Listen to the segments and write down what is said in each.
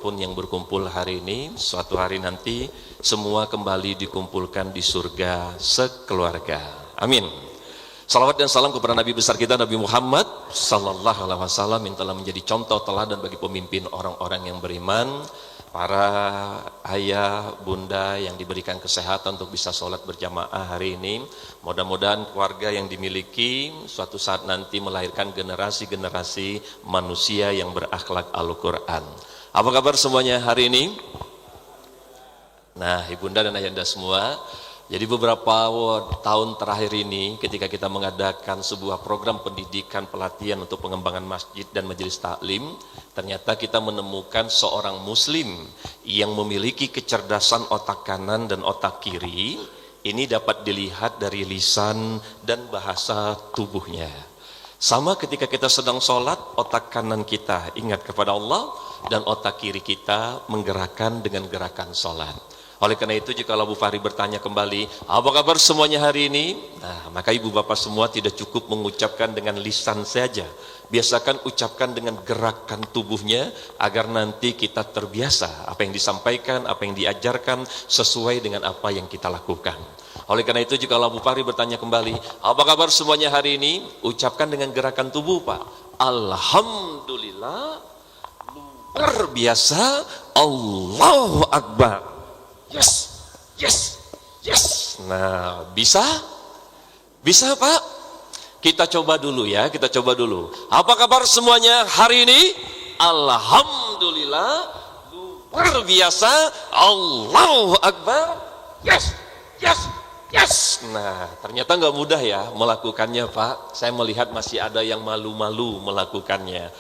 pun yang berkumpul hari ini, suatu hari nanti semua kembali dikumpulkan di surga sekeluarga. Amin. Salawat dan salam kepada Nabi besar kita Nabi Muhammad sallallahu alaihi wasallam yang telah menjadi contoh teladan bagi pemimpin orang-orang yang beriman, para ayah, bunda yang diberikan kesehatan untuk bisa sholat berjamaah hari ini. Mudah-mudahan keluarga yang dimiliki suatu saat nanti melahirkan generasi-generasi manusia yang berakhlak Al-Quran. Apa kabar semuanya hari ini? Nah, ibunda dan ayahanda semua, jadi beberapa tahun terakhir ini ketika kita mengadakan sebuah program pendidikan pelatihan untuk pengembangan masjid dan majelis taklim, ternyata kita menemukan seorang muslim yang memiliki kecerdasan otak kanan dan otak kiri. Ini dapat dilihat dari lisan dan bahasa tubuhnya. Sama ketika kita sedang sholat, otak kanan kita ingat kepada Allah dan otak kiri kita menggerakkan dengan gerakan sholat. Oleh karena itu jika Abu Fahri bertanya kembali, apa kabar semuanya hari ini? Nah, maka ibu bapak semua tidak cukup mengucapkan dengan lisan saja. Biasakan ucapkan dengan gerakan tubuhnya agar nanti kita terbiasa apa yang disampaikan, apa yang diajarkan sesuai dengan apa yang kita lakukan. Oleh karena itu jika Abu Fahri bertanya kembali, apa kabar semuanya hari ini? Ucapkan dengan gerakan tubuh, Pak. Alhamdulillah, luar biasa, Allahu Akbar. Yes, yes, yes. Nah, bisa? Bisa, Pak? Kita coba dulu ya, kita coba dulu. Apa kabar semuanya hari ini? Alhamdulillah, luar biasa, Allahu Akbar. Yes, yes, yes. Nah, ternyata nggak mudah ya melakukannya, Pak. Saya melihat masih ada yang malu-malu melakukannya.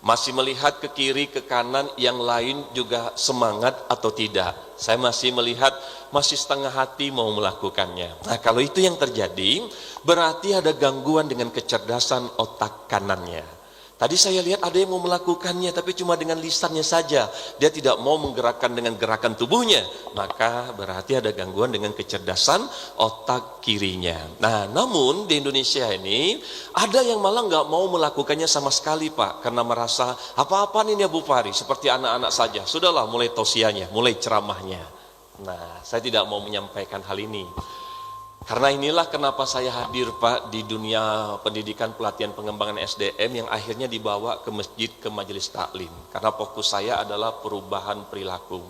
Masih melihat ke kiri, ke kanan, yang lain juga semangat atau tidak. Saya masih melihat, masih setengah hati mau melakukannya. Nah, kalau itu yang terjadi, berarti ada gangguan dengan kecerdasan otak kanannya. Tadi saya lihat ada yang mau melakukannya, tapi cuma dengan lisannya saja. Dia tidak mau menggerakkan dengan gerakan tubuhnya. Maka berarti ada gangguan dengan kecerdasan otak kirinya. Nah, namun di Indonesia ini, ada yang malah nggak mau melakukannya sama sekali, Pak. Karena merasa, apa-apaan ini Abu Fahri, seperti anak-anak saja. Sudahlah mulai tausiahnya, mulai ceramahnya. Nah, saya tidak mau menyampaikan hal ini. Karena inilah kenapa saya hadir, Pak, di dunia pendidikan pelatihan pengembangan SDM yang akhirnya dibawa ke masjid, ke majelis taklim. Karena fokus saya adalah perubahan perilaku.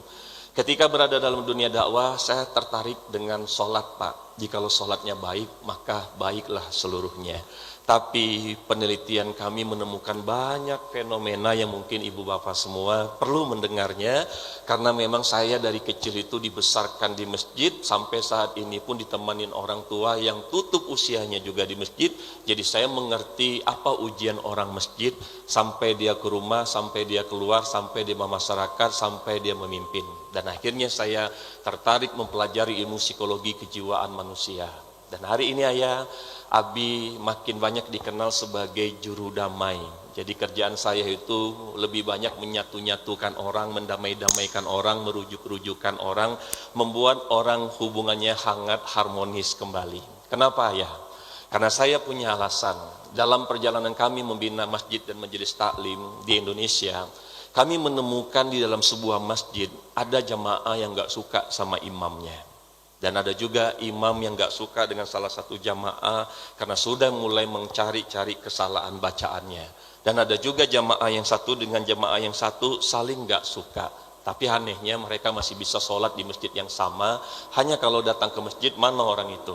Ketika berada dalam dunia dakwah, saya tertarik dengan sholat, Pak. Jikalau sholatnya baik, maka baiklah seluruhnya. Tapi penelitian kami menemukan banyak fenomena yang mungkin ibu bapak semua perlu mendengarnya. Karena memang saya dari kecil itu dibesarkan di masjid, sampai saat ini pun ditemanin orang tua yang tutup usianya juga di masjid. Jadi saya mengerti apa ujian orang masjid, sampai dia ke rumah, sampai dia keluar, sampai dia masyarakat, sampai dia memimpin. Dan akhirnya saya tertarik mempelajari ilmu psikologi kejiwaan manusia. Dan hari ini ayah, Abi makin banyak dikenal sebagai juru damai. Jadi kerjaan saya itu lebih banyak menyatu-nyatukan orang, mendamai-damaikan orang, merujuk-rujukan orang, membuat orang hubungannya hangat, harmonis kembali. Kenapa ya? Karena saya punya alasan. Dalam perjalanan kami membina masjid dan majelis taklim di Indonesia, kami menemukan di dalam sebuah masjid ada jamaah yang gak suka sama imamnya. Dan ada juga imam yang gak suka dengan salah satu jamaah karena sudah mulai mencari-cari kesalahan bacaannya. Dan ada juga jamaah yang satu dengan jamaah yang satu saling gak suka. Tapi anehnya mereka masih bisa sholat di masjid yang sama. Hanya kalau datang ke masjid, mana orang itu?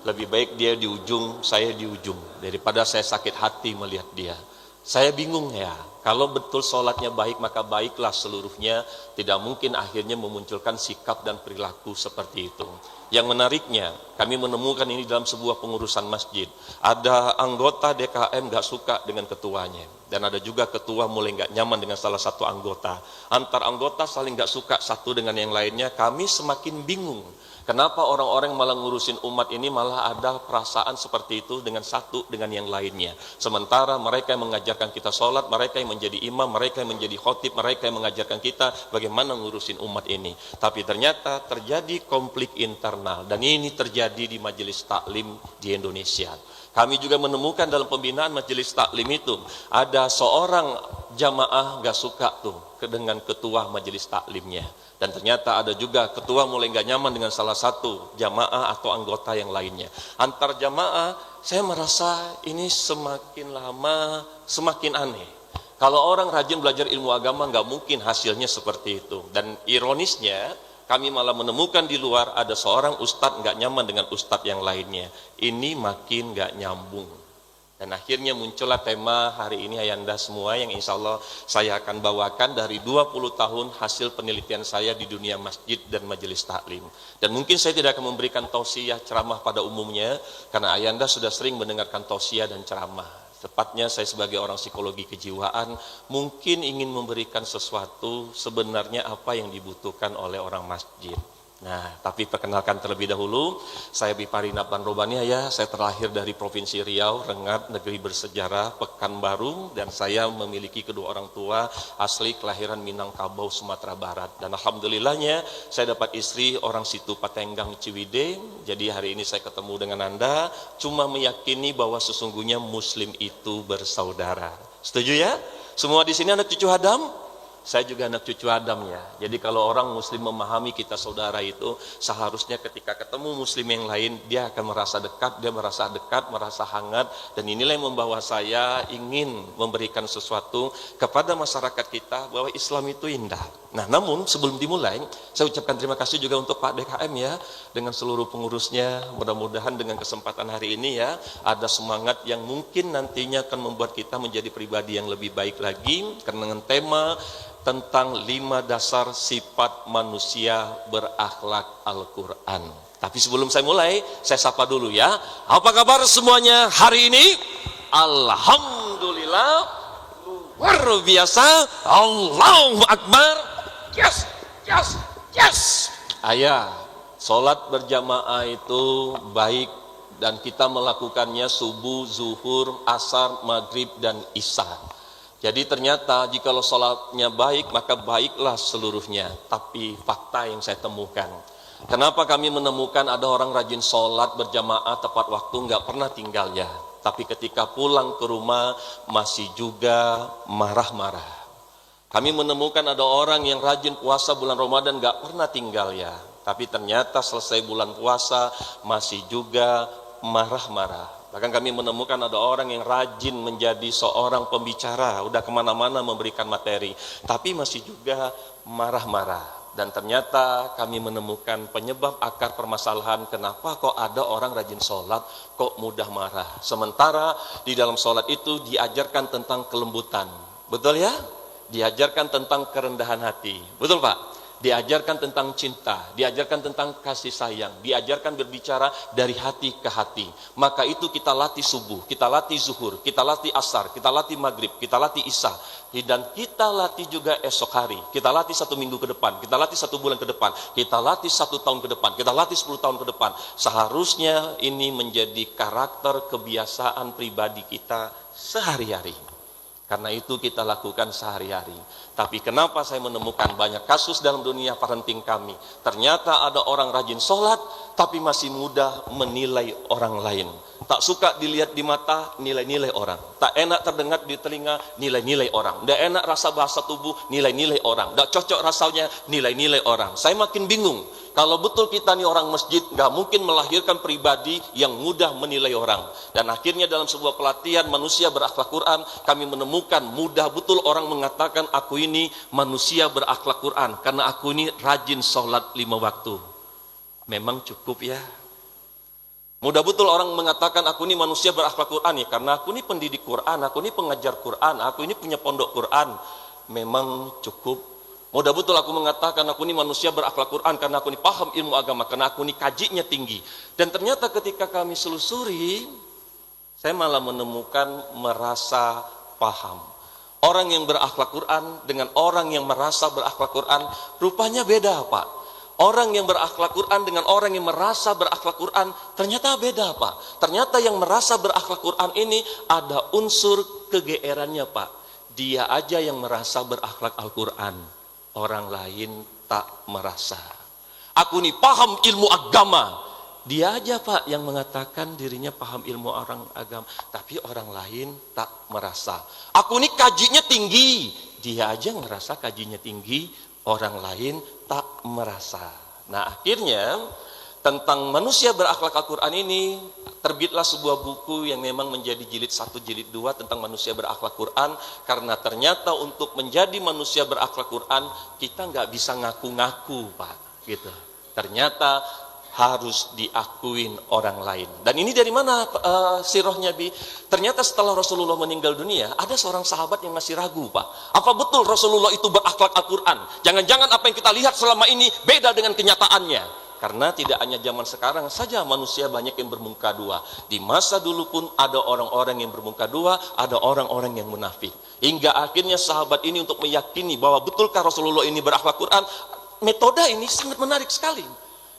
Lebih baik dia di ujung, saya di ujung. Daripada saya sakit hati melihat dia. Saya bingung ya, kalau betul sholatnya baik maka baiklah seluruhnya. Tidak mungkin akhirnya memunculkan sikap dan perilaku seperti itu. Yang menariknya, kami menemukan ini dalam sebuah pengurusan masjid. Ada anggota DKM gak suka dengan ketuanya. Dan ada juga ketua mulai gak nyaman dengan salah satu anggota. Antar anggota saling gak suka satu dengan yang lainnya. Kami semakin bingung. Kenapa orang-orang malah ngurusin umat ini malah ada perasaan seperti itu dengan satu dengan yang lainnya. Sementara mereka yang mengajarkan kita sholat, mereka yang menjadi imam, mereka yang menjadi khotib, mereka yang mengajarkan kita bagaimana ngurusin umat ini. Tapi ternyata terjadi konflik internal dan ini terjadi di majelis taklim di Indonesia. Kami juga menemukan dalam pembinaan majelis taklim itu, ada seorang jamaah gak suka tuh dengan ketua majelis taklimnya. Dan ternyata ada juga ketua mulai gak nyaman dengan salah satu jamaah atau anggota yang lainnya. Antar jamaah, saya merasa ini semakin lama semakin aneh. Kalau orang rajin belajar ilmu agama gak mungkin hasilnya seperti itu. Dan ironisnya, kami malah menemukan di luar ada seorang ustadz nggak nyaman dengan ustadz yang lainnya. Ini makin nggak nyambung. Dan akhirnya muncullah tema hari ini ayanda semua yang insya Allah saya akan bawakan dari 20 tahun hasil penelitian saya di dunia masjid dan majelis taklim. Dan mungkin saya tidak akan memberikan tausiah ceramah pada umumnya, karena ayanda sudah sering mendengarkan tausiah dan ceramah. Tepatnya saya sebagai orang psikologi kejiwaan mungkin ingin memberikan sesuatu sebenarnya apa yang dibutuhkan oleh orang masjid. Nah, tapi perkenalkan terlebih dahulu, saya Bipari Naplan Robania ya, saya terlahir dari Provinsi Riau, Rengat, negeri bersejarah, Pekanbaru, dan saya memiliki kedua orang tua asli kelahiran Minangkabau, Sumatera Barat. Dan alhamdulillahnya saya dapat istri orang situ Patenggang Ciwidey. Jadi hari ini saya ketemu dengan Anda, cuma meyakini bahwa sesungguhnya Muslim itu bersaudara. Setuju ya? Semua di sini anak cucu Adam? Saya juga anak cucu Adam ya. Jadi kalau orang muslim memahami kita saudara itu, seharusnya ketika ketemu muslim yang lain, dia akan merasa dekat, merasa hangat. Dan inilah yang membawa saya ingin memberikan sesuatu kepada masyarakat kita bahwa Islam itu indah. Nah, namun sebelum dimulai, saya ucapkan terima kasih juga untuk Pak DKM ya, dengan seluruh pengurusnya. Mudah-mudahan dengan kesempatan hari ini ya, ada semangat yang mungkin nantinya akan membuat kita menjadi pribadi yang lebih baik lagi. Karena dengan tema tentang 5 dasar sifat manusia berakhlak Al-Quran. Tapi sebelum saya mulai, saya sapa dulu ya. Apa kabar semuanya hari ini? Alhamdulillah, luar biasa. Allahu Akbar. Yes, yes, yes. Ayah, sholat berjamaah itu baik dan kita melakukannya subuh, zuhur, asar, maghrib, dan isya. Jadi ternyata jikalau sholatnya baik, maka baiklah seluruhnya. Tapi fakta yang saya temukan, kenapa kami menemukan ada orang rajin sholat berjamaah tepat waktu, nggak pernah tinggal ya. Tapi ketika pulang ke rumah masih juga marah-marah. Kami menemukan ada orang yang rajin puasa bulan Ramadan nggak pernah tinggal ya. Tapi ternyata selesai bulan puasa masih juga marah-marah. Bahkan kami menemukan ada orang yang rajin menjadi seorang pembicara, udah kemana-mana memberikan materi, tapi masih juga marah-marah. Dan ternyata kami menemukan penyebab akar permasalahan kenapa kok ada orang rajin sholat, kok mudah marah. Sementara di dalam sholat itu diajarkan tentang kelembutan, betul ya? Diajarkan tentang kerendahan hati, betul Pak? Diajarkan tentang cinta, diajarkan tentang kasih sayang, diajarkan berbicara dari hati ke hati. Maka itu kita latih subuh, kita latih zuhur, kita latih asar, kita latih maghrib, kita latih isya. Dan kita latih juga esok hari, kita latih 1 minggu ke depan, kita latih 1 bulan ke depan, kita latih 1 tahun ke depan, kita latih 10 tahun ke depan. Seharusnya ini menjadi karakter kebiasaan pribadi kita sehari-hari. Karena itu kita lakukan sehari-hari. Tapi kenapa saya menemukan banyak kasus dalam dunia parenting kami? Ternyata ada orang rajin sholat, tapi masih mudah menilai orang lain. Tak suka dilihat di mata, nilai-nilai orang. Tak enak terdengar di telinga, nilai-nilai orang. Tak enak rasa bahasa tubuh, nilai-nilai orang. Tak cocok rasanya, nilai-nilai orang. Saya makin bingung. Kalau betul kita nih orang masjid, gak mungkin melahirkan pribadi yang mudah menilai orang. Dan akhirnya dalam sebuah pelatihan manusia berakhlak Quran, kami menemukan mudah betul orang mengatakan aku ini manusia berakhlak Quran, karena aku ini rajin sholat 5 waktu. Memang cukup ya? Mudah betul orang mengatakan aku ini manusia berakhlak Quran ya, karena aku ini pendidik Quran, aku ini pengajar Quran, aku ini punya pondok Quran. Memang cukup? Mudah betul aku mengatakan aku ini manusia berakhlak Quran karena aku ini paham ilmu agama, karena aku ini kajinya tinggi. Dan ternyata ketika kami selusuri, saya malah menemukan merasa paham. Orang yang berakhlak Quran dengan orang yang merasa berakhlak Quran rupanya beda Pak. Orang yang berakhlak Quran dengan orang yang merasa berakhlak Quran ternyata beda Pak. Ternyata yang merasa berakhlak Quran ini ada unsur kegeerannya Pak. Dia aja yang merasa berakhlak Al-Quran, orang lain tak merasa. Aku ini paham ilmu agama, Dia aja Pak yang mengatakan dirinya paham ilmu orang agama, tapi orang lain tak merasa. Aku ini kajinya tinggi, dia aja ngerasa kajinya tinggi, orang lain tak merasa. Nah akhirnya tentang manusia berakhlak Al-Quran ini terbitlah sebuah buku yang memang menjadi jilid 1, jilid 2 tentang manusia berakhlak Quran. Karena ternyata untuk menjadi manusia berakhlak Quran kita nggak bisa ngaku-ngaku Pak, gitu. Ternyata harus diakuin orang lain. Dan ini dari mana sirahnya Bi? Ternyata setelah Rasulullah meninggal dunia, ada seorang sahabat yang masih ragu Pak. Apa betul Rasulullah itu berakhlak Al-Quran? Jangan-jangan apa yang kita lihat selama ini beda dengan kenyataannya. Karena tidak hanya zaman sekarang saja manusia banyak yang bermuka dua. Di masa dulu pun ada orang-orang yang bermuka dua, ada orang-orang yang munafik. Hingga akhirnya sahabat ini untuk meyakini bahwa betulkah Rasulullah ini berakhlak Quran, metode ini sangat menarik sekali.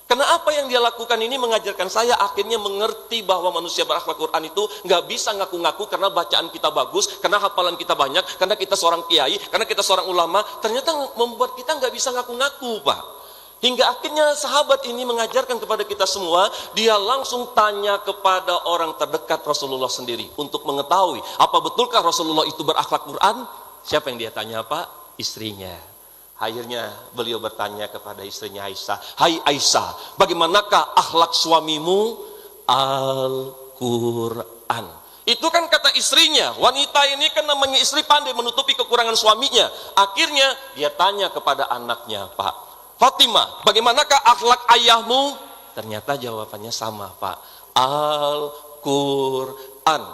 Karena apa yang dia lakukan ini mengajarkan saya akhirnya mengerti bahwa manusia berakhlak Quran itu nggak bisa ngaku-ngaku karena bacaan kita bagus, karena hafalan kita banyak, karena kita seorang kiai, karena kita seorang ulama. Ternyata membuat kita nggak bisa ngaku-ngaku Pak. Hingga akhirnya sahabat ini mengajarkan kepada kita semua, dia langsung tanya kepada orang terdekat Rasulullah sendiri untuk mengetahui apa betulkah Rasulullah itu berakhlak Quran. Siapa yang dia tanya Pak? Istrinya. Akhirnya beliau bertanya kepada istrinya Aisyah, "Hai Aisyah, bagaimanakah akhlak suamimu?" Al-Quran. Itu kan kata istrinya. Wanita ini kan namanya istri pandai menutupi kekurangan suaminya. Akhirnya dia tanya kepada anaknya, "Pak Fatimah, bagaimanakah akhlak ayahmu?" Ternyata jawabannya sama Pak, Al-Quran.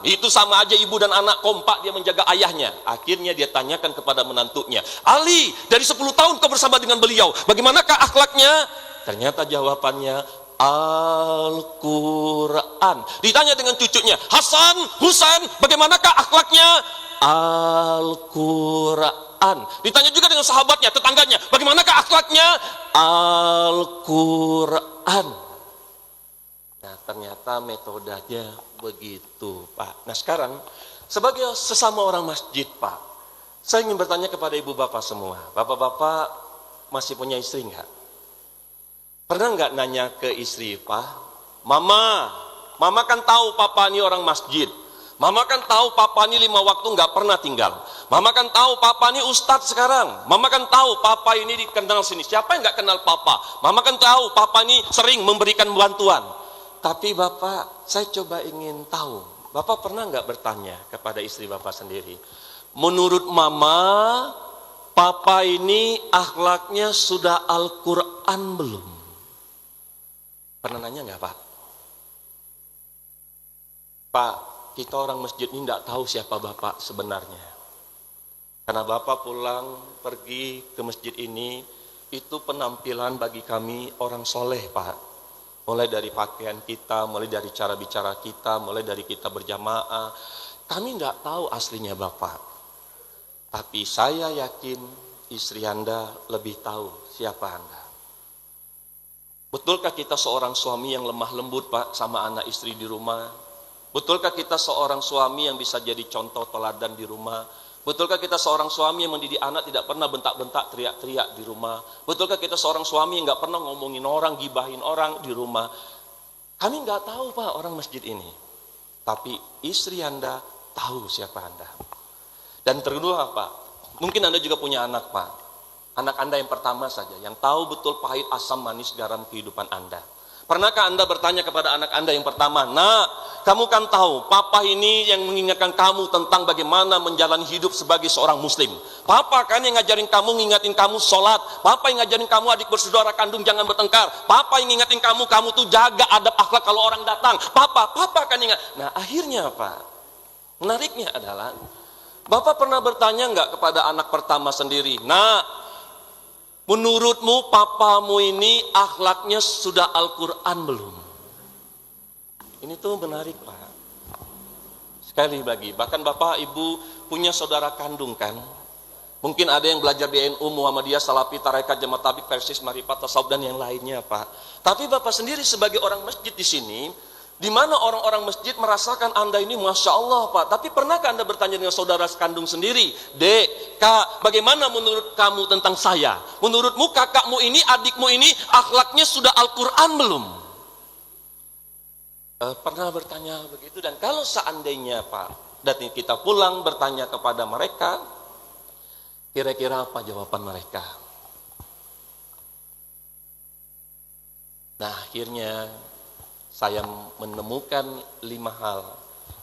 Itu sama aja ibu dan anak kompak dia menjaga ayahnya. Akhirnya dia tanyakan kepada menantunya, "Ali, dari 10 tahun kau bersama dengan beliau, bagaimanakah akhlaknya?" Ternyata jawabannya Al-Quran. Ditanya dengan cucunya, "Hasan, Husain, bagaimanakah akhlaknya?" Al-Quran. Ditanya juga dengan sahabatnya, tetangganya, "Bagaimanakah akhlaknya?" Al-Quran. Nah, ternyata metodenya begitu, Pak. Nah, sekarang sebagai sesama orang masjid, Pak, saya ingin bertanya kepada ibu bapak semua. Bapak-bapak masih punya istri nggak? Pernah nggak nanya ke istri, "Pak, Mama kan tahu Papa ini orang masjid. Mama kan tahu Papa ini 5 waktu nggak pernah tinggal. Mama kan tahu Papa ini ustadz sekarang. Mama kan tahu Papa ini dikenal sini. Siapa yang nggak kenal Papa? Mama kan tahu Papa ini sering memberikan bantuan." Tapi Bapak, saya coba ingin tahu, Bapak pernah nggak bertanya kepada istri Bapak sendiri, menurut Mama, Papa ini akhlaknya sudah Al-Quran belum? Pernah nanya nggak Pak? Pak, kita orang masjid ini nggak tahu siapa Bapak sebenarnya. Karena Bapak pulang pergi ke masjid ini, itu penampilan bagi kami orang soleh Pak. Mulai dari pakaian kita, mulai dari cara bicara kita, mulai dari kita berjamaah. Kami nggak tahu aslinya Bapak. Tapi saya yakin istri Anda lebih tahu siapa Anda. Betulkah kita seorang suami yang lemah lembut Pak sama anak istri di rumah? Betulkah kita seorang suami yang bisa jadi contoh teladan di rumah? Betulkah kita seorang suami yang mendidik anak tidak pernah bentak-bentak, teriak-teriak di rumah? Betulkah kita seorang suami yang nggak pernah ngomongin orang, gibahin orang di rumah? Kami nggak tahu Pak orang masjid ini. Tapi istri Anda tahu siapa Anda. Dan kedua Pak, mungkin Anda juga punya anak Pak. Anak Anda yang pertama saja, yang tahu betul pahit, asam, manis, garam kehidupan Anda. Pernahkah Anda bertanya kepada anak Anda yang pertama, "Nak, kamu kan tahu, Papa ini yang mengingatkan kamu tentang bagaimana menjalani hidup sebagai seorang muslim. Papa kan yang ngajarin kamu, ngingatin kamu sholat. Papa yang ngajarin kamu adik bersaudara kandung jangan bertengkar. Papa yang ngingatin kamu tuh jaga adab akhlak kalau orang datang. Papa kan ingat." Nah akhirnya Pak, menariknya adalah, Bapak pernah bertanya nggak kepada anak pertama sendiri, "Nak, menurutmu papamu ini akhlaknya sudah Al-Quran belum?" Ini tuh menarik Pak. Sekali lagi, bahkan Bapak Ibu punya saudara kandung kan? Mungkin ada yang belajar di NU, Muhammadiyah, Salafi, Tarekat, Jamaah Tabligh, Persis, Marifat, Tasawuf dan yang lainnya Pak. Tapi Bapak sendiri sebagai orang masjid di sini, di mana orang-orang masjid merasakan Anda ini Masya Allah Pak. Tapi pernahkah Anda bertanya dengan saudara kandung sendiri, "Dek, Kak, bagaimana menurut kamu tentang saya? Menurutmu kakakmu ini, adikmu ini akhlaknya sudah Al-Quran belum?" pernah bertanya begitu, dan kalau seandainya Pak, dan kita pulang bertanya kepada mereka, kira-kira apa jawaban mereka? Nah, akhirnya saya menemukan 5 hal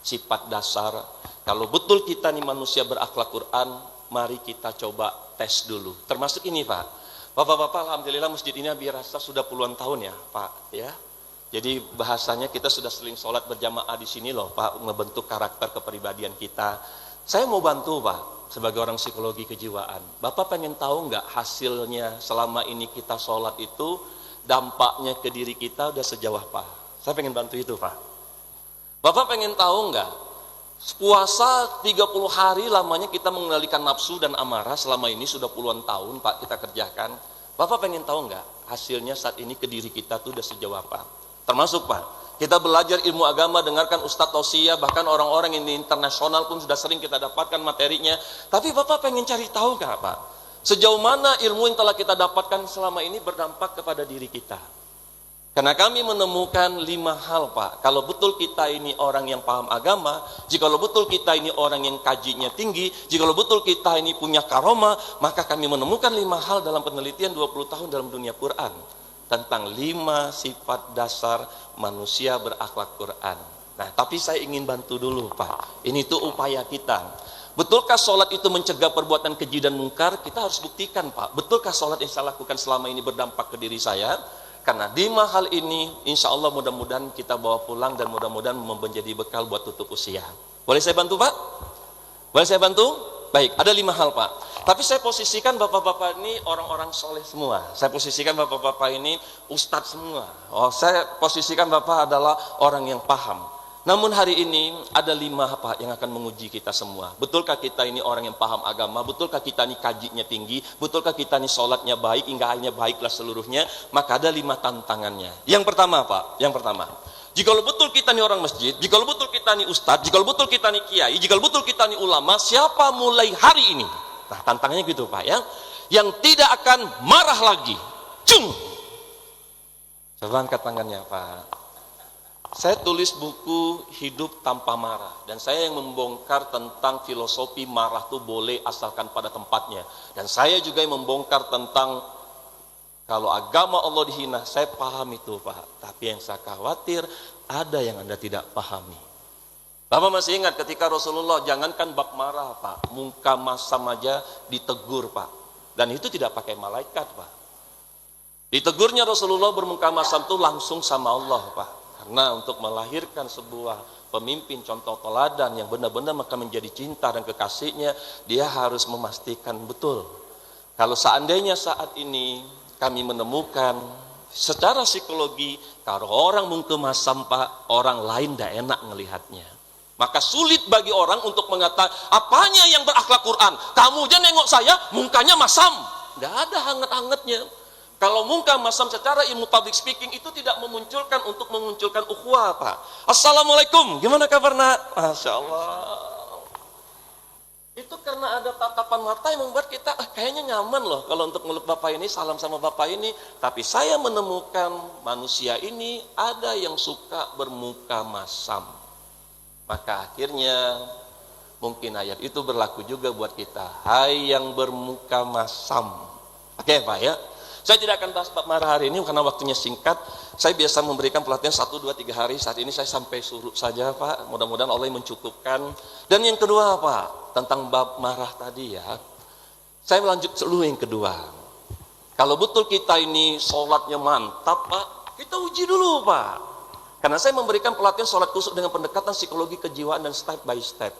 sifat dasar. Kalau betul kita nih manusia berakhlak Quran, mari kita coba tes dulu. Termasuk ini Pak. Bapak-bapak, alhamdulillah masjid ini biasa sudah puluhan tahun ya Pak ya. Jadi bahasanya kita sudah sering sholat berjamaah di sini loh Pak, ngebentuk karakter kepribadian kita. Saya mau bantu Pak, sebagai orang psikologi kejiwaan. Bapak pengen tahu nggak hasilnya selama ini kita sholat itu, dampaknya ke diri kita udah sejauh apa? Saya pengen bantu itu Pak. Bapak pengen tahu nggak, puasa 30 hari lamanya kita mengendalikan nafsu dan amarah, selama ini sudah puluhan tahun Pak kita kerjakan. Bapak pengen tahu nggak hasilnya saat ini ke diri kita tuh udah sejauh apa? Termasuk Pak, kita belajar ilmu agama, dengarkan Ustadz Tausiah, bahkan orang-orang ini internasional pun sudah sering kita dapatkan materinya. Tapi Bapak pengen cari tahu nggak Pak, sejauh mana ilmu yang telah kita dapatkan selama ini berdampak kepada diri kita? Karena kami menemukan 5 hal Pak, kalau betul kita ini orang yang paham agama, jikalau betul kita ini orang yang kajinya tinggi, jikalau betul kita ini punya karomah, maka kami menemukan 5 hal dalam penelitian 20 tahun dalam dunia Quran tentang 5 sifat dasar manusia berakhlak Quran. Nah, tapi saya ingin bantu dulu Pak, ini tuh upaya kita. Betulkah sholat itu mencegah perbuatan keji dan mungkar? Kita harus buktikan Pak, betulkah sholat yang saya lakukan selama ini berdampak ke diri saya? Karena 5 hal ini insya Allah mudah-mudahan kita bawa pulang dan mudah-mudahan menjadi bekal buat tutup usia. Boleh saya bantu Pak? Boleh saya bantu? Baik, ada 5 hal Pak. Tapi saya posisikan bapak-bapak ini orang-orang soleh semua. Saya posisikan bapak-bapak ini ustadz semua. Oh, saya posisikan bapak adalah orang yang paham. Namun hari ini ada 5 apa yang akan menguji kita semua. Betulkah kita ini orang yang paham agama? Betulkah kita ini kajinya tinggi? Betulkah kita ini sholatnya baik hingga hanya baiklah seluruhnya? Maka ada 5 tantangannya. Yang pertama Pak, yang pertama, jikalau betul kita ini orang masjid, jikalau betul kita ini ustadz, jikalau betul kita ini kiai, jikalau betul kita ini ulama, siapa mulai hari ini? Nah, tantangannya gitu Pak ya, yang tidak akan marah lagi. Cung. Coba angkat tangannya Pak. Saya tulis buku Hidup Tanpa Marah, dan saya yang membongkar tentang filosofi marah itu boleh asalkan pada tempatnya. Dan saya juga yang membongkar tentang kalau agama Allah dihina. Saya paham itu Pak, tapi yang saya khawatir ada yang Anda tidak pahami. Bapak masih ingat ketika Rasulullah, jangankan bab marah Pak, muka masam aja ditegur Pak, dan itu tidak pakai malaikat Pak. Ditegurnya Rasulullah bermuka masam itu langsung sama Allah Pak. Karena untuk melahirkan sebuah pemimpin contoh teladan yang benar-benar maka menjadi cinta dan kekasihnya, dia harus memastikan betul. Kalau seandainya saat ini kami menemukan secara psikologi, kalau orang muka masam Pak, orang lain tidak enak ngelihatnya. Maka sulit bagi orang untuk mengatakan, apanya yang berakhlak Quran? Kamu aja nengok saya, mukanya masam. Tidak ada hangat-hangatnya. Kalau muka masam secara ilmu public speaking itu tidak memunculkan untuk memunculkan ukhuwah Pak. Assalamualaikum, gimana kabar nak? Masya Allah. Itu karena ada tatapan mata yang membuat kita kayaknya nyaman loh kalau untuk meluk bapak ini, salam sama bapak ini. Tapi saya menemukan manusia ini ada yang suka bermuka masam. Maka akhirnya mungkin ayat itu berlaku juga buat kita. Hai yang bermuka masam. Oke Pak ya. Saya tidak akan bahas bab marah hari ini karena waktunya singkat. Saya biasa memberikan pelatihan 1, 2, 3 hari. Saat ini saya sampai suruh saja Pak. Mudah-mudahan Allah mencukupkan. Dan yang kedua Pak, tentang bab marah tadi ya. Saya melanjut dulu yang kedua. Kalau betul kita ini sholatnya mantap Pak, kita uji dulu Pak. Karena saya memberikan pelatihan sholat khusus dengan pendekatan psikologi kejiwaan dan step by step.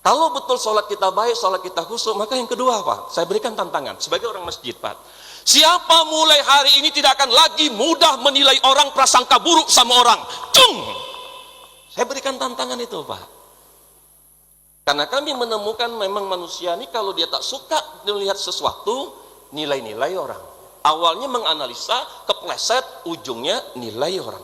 Kalau betul sholat kita baik, sholat kita khusyuk, maka yang kedua Pak, saya berikan tantangan sebagai orang masjid Pak. Siapa mulai hari ini tidak akan lagi mudah menilai orang prasangka buruk sama orang. Cung! Saya berikan tantangan itu Pak. Karena kami menemukan memang manusia ini kalau dia tak suka melihat sesuatu, nilai-nilai orang. Awalnya menganalisa, kepleset, ujungnya nilai orang.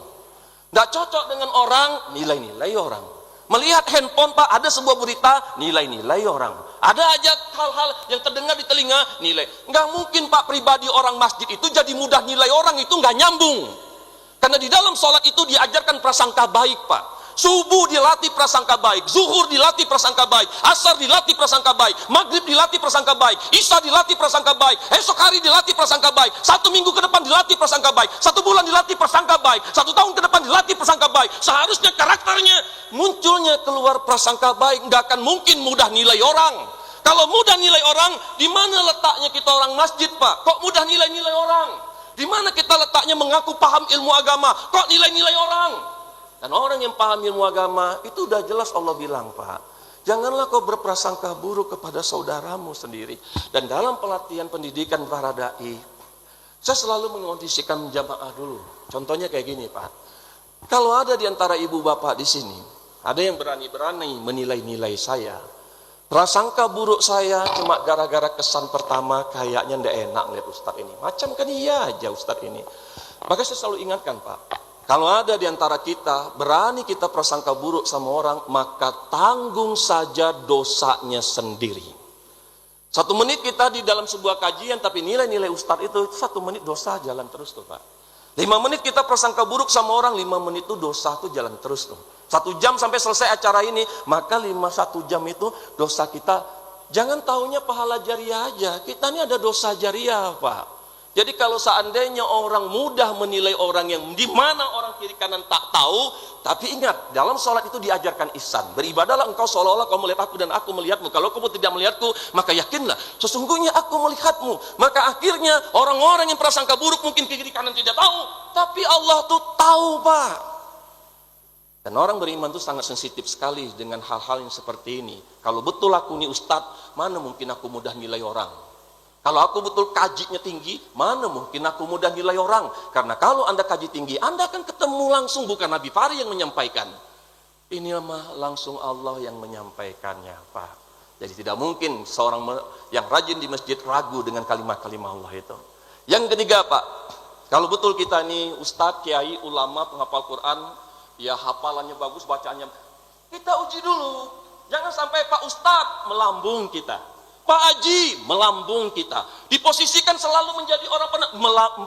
Tidak cocok dengan orang, nilai-nilai orang. Melihat handphone Pak, ada sebuah berita, nilai-nilai orang. Ada aja hal-hal yang terdengar di telinga, nilai. Nggak mungkin Pak pribadi orang masjid itu jadi mudah nilai orang, itu nggak nyambung. Karena di dalam sholat itu diajarkan prasangka baik, Pak. Subuh dilatih prasangka baik, zuhur dilatih prasangka baik, asar dilatih prasangka baik, maghrib dilatih prasangka baik, isya dilatih prasangka baik, esok hari dilatih prasangka baik, 1 minggu ke depan dilatih prasangka baik, 1 bulan dilatih prasangka baik, 1 tahun ke depan dilatih prasangka baik. Seharusnya karakternya munculnya keluar prasangka baik. Nggak akan mungkin mudah nilai orang. Kalau mudah nilai orang, di mana letaknya kita orang masjid, Pak? Kok mudah nilai-nilai orang? Di mana kita letaknya mengaku paham ilmu agama? Kok nilai-nilai orang? Dan orang yang paham ilmu agama, itu udah jelas Allah bilang, Pak, janganlah kau berprasangka buruk kepada saudaramu sendiri. Dan dalam pelatihan pendidikan para da'i, saya selalu mengondisikan jamaah dulu. Contohnya kayak gini, Pak. Kalau ada di antara ibu bapak di sini, ada yang berani-berani menilai-nilai saya, prasangka buruk saya cuma gara-gara kesan pertama kayaknya ndak enak lihat Ustadz ini. Macam kan iya aja Ustadz ini. Maka saya selalu ingatkan, Pak, kalau ada di antara kita, berani kita prasangka buruk sama orang, maka tanggung saja dosanya sendiri. 1 menit kita di dalam sebuah kajian, tapi nilai-nilai Ustadz itu 1 menit dosa jalan terus tuh, Pak. 5 menit kita prasangka buruk sama orang, 5 menit itu dosa tuh jalan terus tuh. 1 jam sampai selesai acara ini, maka 1 jam itu dosa kita. Jangan taunya pahala jariah aja, kita ini ada dosa jariah, Pak. Jadi kalau seandainya orang mudah menilai orang yang di mana orang kiri kanan tak tahu, tapi ingat, dalam sholat itu diajarkan ihsan. Beribadahlah engkau seolah-olah kau melihat aku dan aku melihatmu. Kalau kamu tidak melihatku, maka yakinlah sesungguhnya aku melihatmu. Maka akhirnya orang-orang yang prasangka buruk mungkin kiri kanan tidak tahu, tapi Allah tuh tahu, Pak. Dan orang beriman itu sangat sensitif sekali dengan hal-hal yang seperti ini. Kalau betul aku ini Ustadz, mana mungkin aku mudah nilai orang. Kalau aku betul kajinya tinggi, mana mungkin aku mudah nilai orang. Karena kalau Anda kaji tinggi, Anda akan ketemu langsung, bukan Nabi Fahri yang menyampaikan. Ini mah langsung Allah yang menyampaikannya, Pak. Jadi tidak mungkin seorang yang rajin di masjid ragu dengan kalimat-kalimat Allah itu. Yang ketiga, Pak, kalau betul kita ini ustadz, kiai, ulama, penghafal Quran, ya hafalannya bagus, bacaannya, kita uji dulu. Jangan sampai Pak Ustadz melambung kita, Pak Haji melambung kita, diposisikan selalu menjadi orang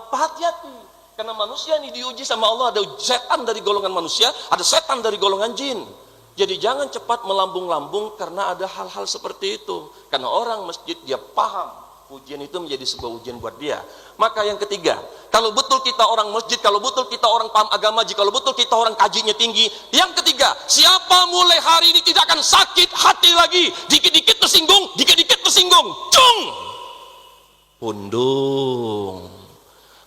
hati-hati. Karena manusia ini diuji sama Allah, ada setan dari golongan manusia, ada setan dari golongan jin. Jadi jangan cepat melambung-lambung karena ada hal-hal seperti itu. Karena orang masjid dia paham, ujian itu menjadi sebuah ujian buat dia. Maka yang ketiga, kalau betul kita orang masjid, kalau betul kita orang paham agama, jika kalau betul kita orang kajinya tinggi. Yang ketiga, siapa mulai hari ini tidak akan sakit hati lagi, dikit-dikit tersinggung, dikit-dikit tersinggung, cung, pundung.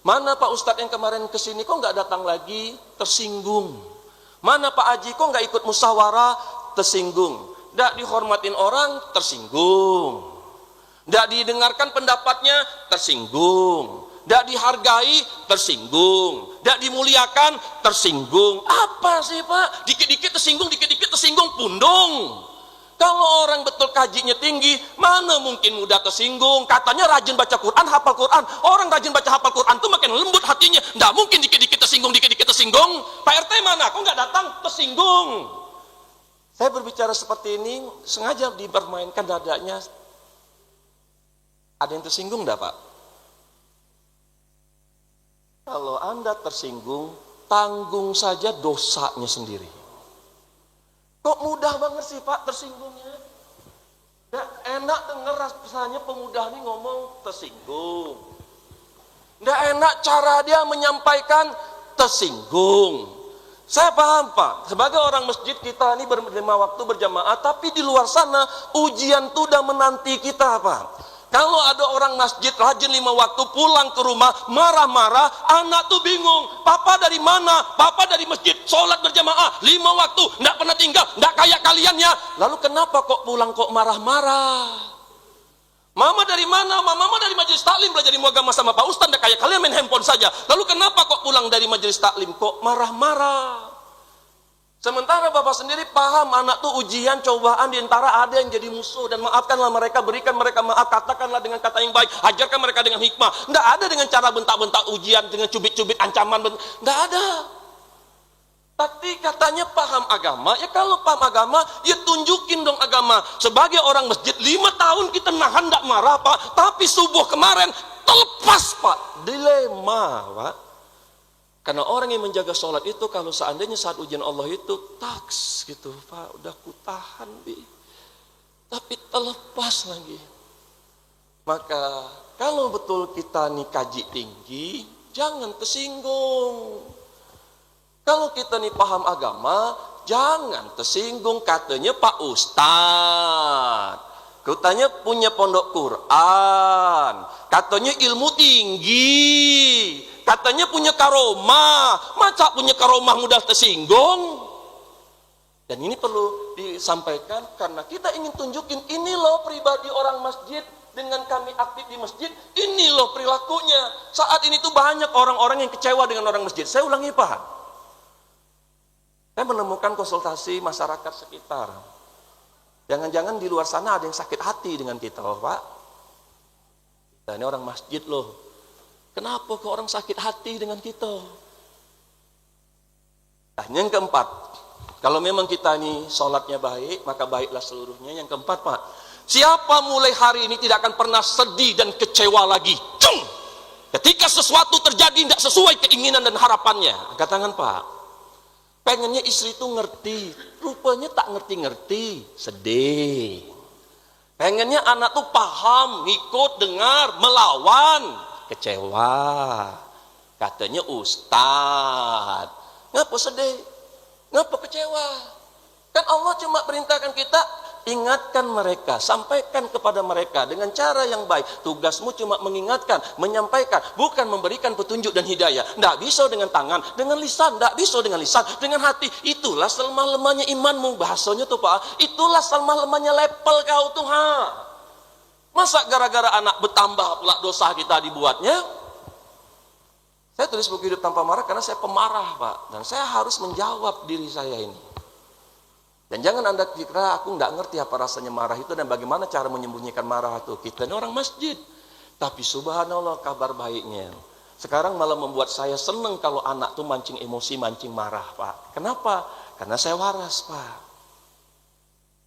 Mana Pak Ustadz yang kemarin kesini kok nggak datang lagi, tersinggung. Mana Pak Haji kok nggak ikut musyawarah, tersinggung. Nggak dihormatin orang, tersinggung. Nggak didengarkan pendapatnya, tersinggung. Nggak dihargai, tersinggung. Nggak dimuliakan, tersinggung. Apa sih Pak? Dikit-dikit tersinggung, pundung. Kalau orang betul kajinya tinggi, mana mungkin mudah tersinggung. Katanya rajin baca Quran, hafal Quran. Orang rajin baca hafal Quran tuh makin lembut hatinya. Nggak mungkin dikit-dikit tersinggung. Pak RT mana? Kok nggak datang? Tersinggung. Saya berbicara seperti ini, sengaja dipermainkan dadanya. Ada yang tersinggung enggak, Pak? Kalau Anda tersinggung, tanggung saja dosanya sendiri. Kok mudah banget sih, Pak, tersinggungnya? Nggak enak dengar rasanya pemuda ini ngomong tersinggung. Nggak enak cara dia menyampaikan tersinggung. Saya paham, Pak. Sebagai orang masjid, kita ini berlima waktu berjamaah, tapi di luar sana ujian itu udah menanti kita, Pak. Kalau ada orang masjid rajin 5 waktu pulang ke rumah marah-marah, anak tuh bingung. Papa dari mana? Papa dari masjid, sholat berjamaah 5 waktu, nggak pernah tinggal, nggak kayak kalian ya. Lalu kenapa kok pulang kok marah-marah? Mama dari mana? Mama dari majelis taklim belajar ilmu agama sama Pak Ustadz, nggak kayak kalian main handphone saja. Lalu kenapa kok pulang dari majelis taklim kok marah-marah? Sementara Bapak sendiri paham anak tuh ujian, cobaan, diantara ada yang jadi musuh. Dan maafkanlah mereka, berikan mereka maaf, katakanlah dengan kata yang baik, ajarkan mereka dengan hikmah. Nggak ada dengan cara bentak-bentak ujian, dengan cubit-cubit ancaman, nggak ada. Tapi katanya paham agama, ya kalau paham agama, ya tunjukin dong agama. Sebagai orang masjid, 5 tahun kita nahan nggak marah, Pak. Tapi subuh kemarin, terlepas, Pak. Dilema, Pak. Karena orang yang menjaga sholat itu kalau seandainya saat ujian Allah itu taks gitu, Pak, udah kutahan bi, tapi terlepas lagi. Maka kalau betul kita nih kaji tinggi, jangan tersinggung. Kalau kita nih paham agama, jangan tersinggung. Katanya Pak Ustadz, katanya punya pondok Quran, katanya ilmu tinggi, katanya punya karomah. Masa punya karomah mudah tersinggung? Dan ini perlu disampaikan karena kita ingin tunjukin ini loh pribadi orang masjid dengan kami aktif di masjid. Ini loh perilakunya. Saat ini tuh banyak orang-orang yang kecewa dengan orang masjid. Saya ulangi Pak. Saya menemukan konsultasi masyarakat sekitar. Jangan-jangan di luar sana ada yang sakit hati dengan kita, loh, Pak. Kita ini orang masjid loh. Kenapa kok orang sakit hati dengan kita? Nah, yang keempat, kalau memang kita ini sholatnya baik, maka baiklah seluruhnya. Yang keempat, Pak, siapa mulai hari ini tidak akan pernah sedih dan kecewa lagi? Cung! Ketika sesuatu terjadi tidak sesuai keinginan dan harapannya. Angkat tangan, Pak. Pengennya istri itu ngerti, rupanya tak ngerti-ngerti, sedih. Pengennya anak tuh paham, ngikut, dengar, melawan, kecewa. Katanya Ustadz, ngapa sedih? Ngapa kecewa? Kan Allah cuma perintahkan kita, ingatkan mereka, sampaikan kepada mereka dengan cara yang baik. Tugasmu cuma mengingatkan, menyampaikan, bukan memberikan petunjuk dan hidayah. Tidak bisa dengan tangan, dengan lisan, tidak bisa dengan lisan, dengan hati. Itulah selemah-lemahnya imanmu. Bahasanya tuh Pak, itulah selemah-lemahnya level kau tuh. Masa gara-gara anak bertambah pula dosa kita dibuatnya? Saya tulis buku Hidup Tanpa Marah karena saya pemarah Pak, dan saya harus menjawab diri saya ini. Dan jangan Anda kira aku nggak ngerti apa rasanya marah itu dan bagaimana cara menyembunyikan marah itu. Kita ini orang masjid. Tapi subhanallah kabar baiknya. Sekarang malah membuat saya senang kalau anak tuh mancing emosi, mancing marah Pak. Kenapa? Karena saya waras Pak.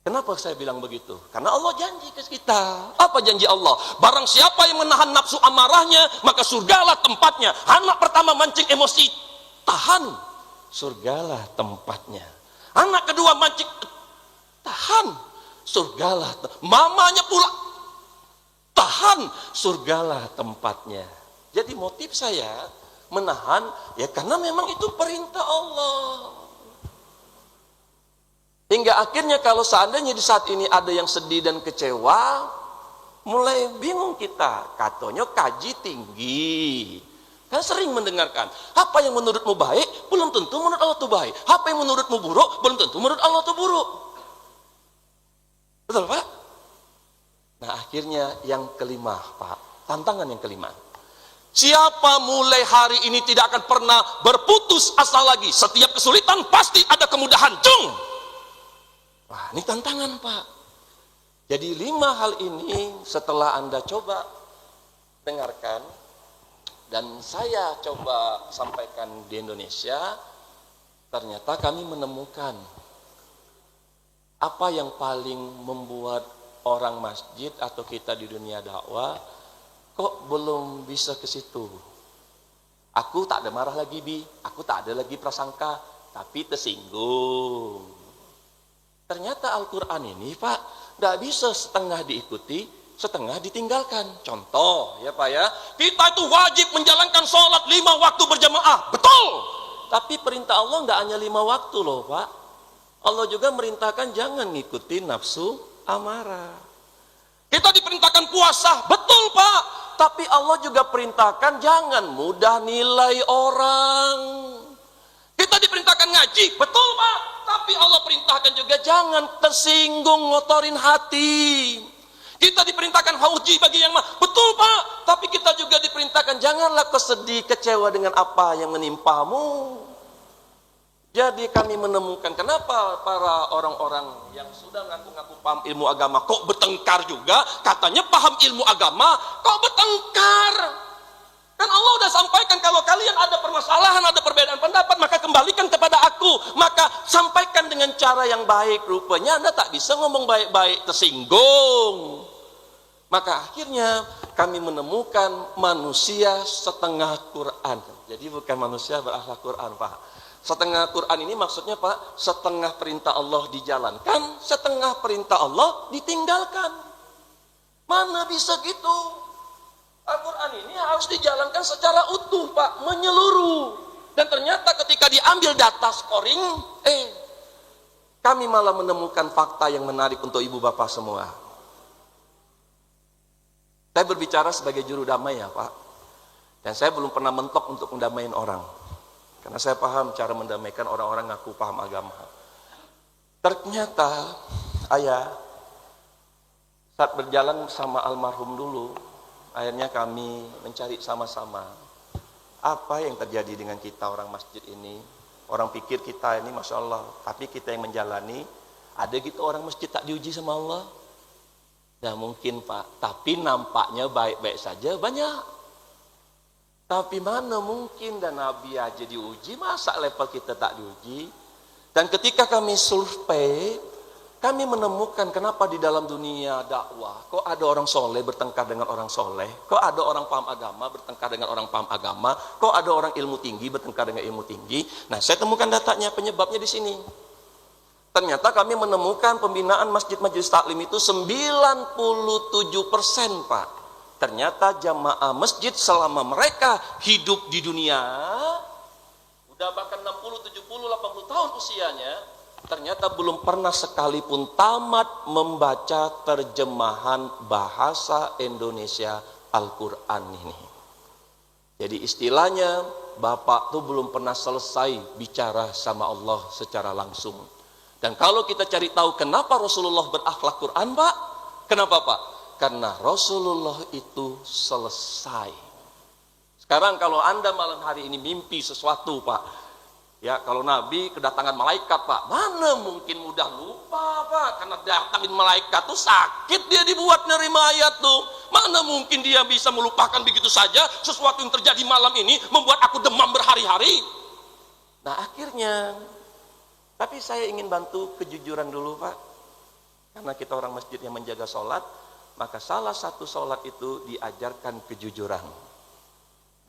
Kenapa saya bilang begitu? Karena Allah janji ke kita. Apa janji Allah? Barang siapa yang menahan nafsu amarahnya, maka surgalah tempatnya. Anak pertama mancing emosi, tahan. Surgalah tempatnya. Anak kedua mancing, tahan, surgalah. Mamanya pula, tahan, surgalah tempatnya. Jadi motif saya menahan, ya karena memang itu perintah Allah. Hingga akhirnya kalau seandainya di saat ini ada yang sedih dan kecewa, mulai bingung kita. Katanya kaji tinggi. Kan sering mendengarkan, apa yang menurutmu baik, belum tentu menurut Allah itu baik. Apa yang menurutmu buruk, belum tentu menurut Allah itu buruk. Betul Pak? Nah akhirnya yang kelima Pak, tantangan yang kelima. Siapa mulai hari ini tidak akan pernah berputus asa lagi. Setiap kesulitan pasti ada kemudahan. Cung! Wah ini tantangan Pak. Jadi 5 hal ini setelah Anda coba dengarkan, dan saya coba sampaikan di Indonesia, ternyata kami menemukan apa yang paling membuat orang masjid atau kita di dunia dakwah kok belum bisa ke situ. Aku tak ada marah lagi Bi, aku tak ada lagi prasangka, tapi tersinggung. Ternyata Al-Quran ini Pak, tidak bisa setengah diikuti, setengah ditinggalkan. Contoh ya Pak ya, kita itu wajib menjalankan sholat 5 waktu berjamaah, betul. Tapi perintah Allah nggak hanya 5 waktu loh Pak. Allah juga merintahkan jangan ngikutin nafsu amarah. Kita diperintahkan puasa, betul Pak. Tapi Allah juga perintahkan jangan mudah nilai orang. Kita diperintahkan ngaji, betul Pak. Tapi Allah perintahkan juga jangan tersinggung, ngotorin hati. Kita diperintahkan hauji bagi yang betul Pak, tapi kita juga diperintahkan janganlah kau sedih, kecewa dengan apa yang menimpamu. Jadi kami menemukan kenapa para orang-orang yang sudah ngaku-ngaku paham ilmu agama kok bertengkar juga, katanya paham ilmu agama, kok bertengkar? Kan Allah udah sampaikan kalau kalian ada permasalahan, ada perbedaan pendapat, maka kembalikan kepada aku, maka sampaikan dengan cara yang baik. Rupanya Anda tak bisa ngomong baik-baik, tersinggung. Maka akhirnya kami menemukan manusia setengah Quran. Jadi bukan manusia berakhlak Quran, Pak. Setengah Quran ini maksudnya, Pak, setengah perintah Allah dijalankan, setengah perintah Allah ditinggalkan. Mana bisa gitu? Al-Quran ini harus dijalankan secara utuh, Pak, menyeluruh. Dan ternyata ketika diambil data scoring, kami malah menemukan fakta yang menarik untuk ibu bapak semua. Saya berbicara sebagai juru damai ya, Pak. Dan saya belum pernah mentok untuk mendamaikan orang. Karena saya paham cara mendamaikan orang-orang ngaku paham agama. Ternyata, ayah, saat berjalan sama almarhum dulu, akhirnya kami mencari sama-sama apa yang terjadi dengan kita orang masjid ini. Orang pikir kita ini Masya Allah, tapi kita yang menjalani. Ada gitu orang masjid tak diuji sama Allah? Nah mungkin Pak, tapi nampaknya baik-baik saja banyak. Tapi mana mungkin, dan Nabi aja diuji, masa level kita tak diuji? Dan ketika kami survei, kami menemukan kenapa di dalam dunia dakwah kok ada orang soleh bertengkar dengan orang soleh, kok ada orang paham agama bertengkar dengan orang paham agama, kok ada orang ilmu tinggi bertengkar dengan ilmu tinggi. Nah saya temukan datanya, penyebabnya di sini. Ternyata kami menemukan pembinaan masjid majelis taklim itu 97%, Pak. Ternyata jamaah masjid selama mereka hidup di dunia, udah bahkan 60, 70, 80 tahun usianya, ternyata belum pernah sekalipun tamat membaca terjemahan bahasa Indonesia Al-Quran ini. Jadi istilahnya, Bapak tuh belum pernah selesai bicara sama Allah secara langsung. Dan kalau kita cari tahu kenapa Rasulullah berakhlak Quran, Pak? Kenapa, Pak? Karena Rasulullah itu selesai. Sekarang kalau Anda malam hari ini mimpi sesuatu, Pak, ya kalau Nabi kedatangan malaikat, Pak, mana mungkin mudah lupa, Pak, karena datangin malaikat tuh sakit dia dibuat nerima ayat tuh. Mana mungkin dia bisa melupakan begitu saja sesuatu yang terjadi malam ini membuat aku demam berhari-hari. Nah akhirnya, tapi saya ingin bantu kejujuran dulu, Pak, karena kita orang masjid yang menjaga sholat. Maka salah satu sholat itu diajarkan kejujuran.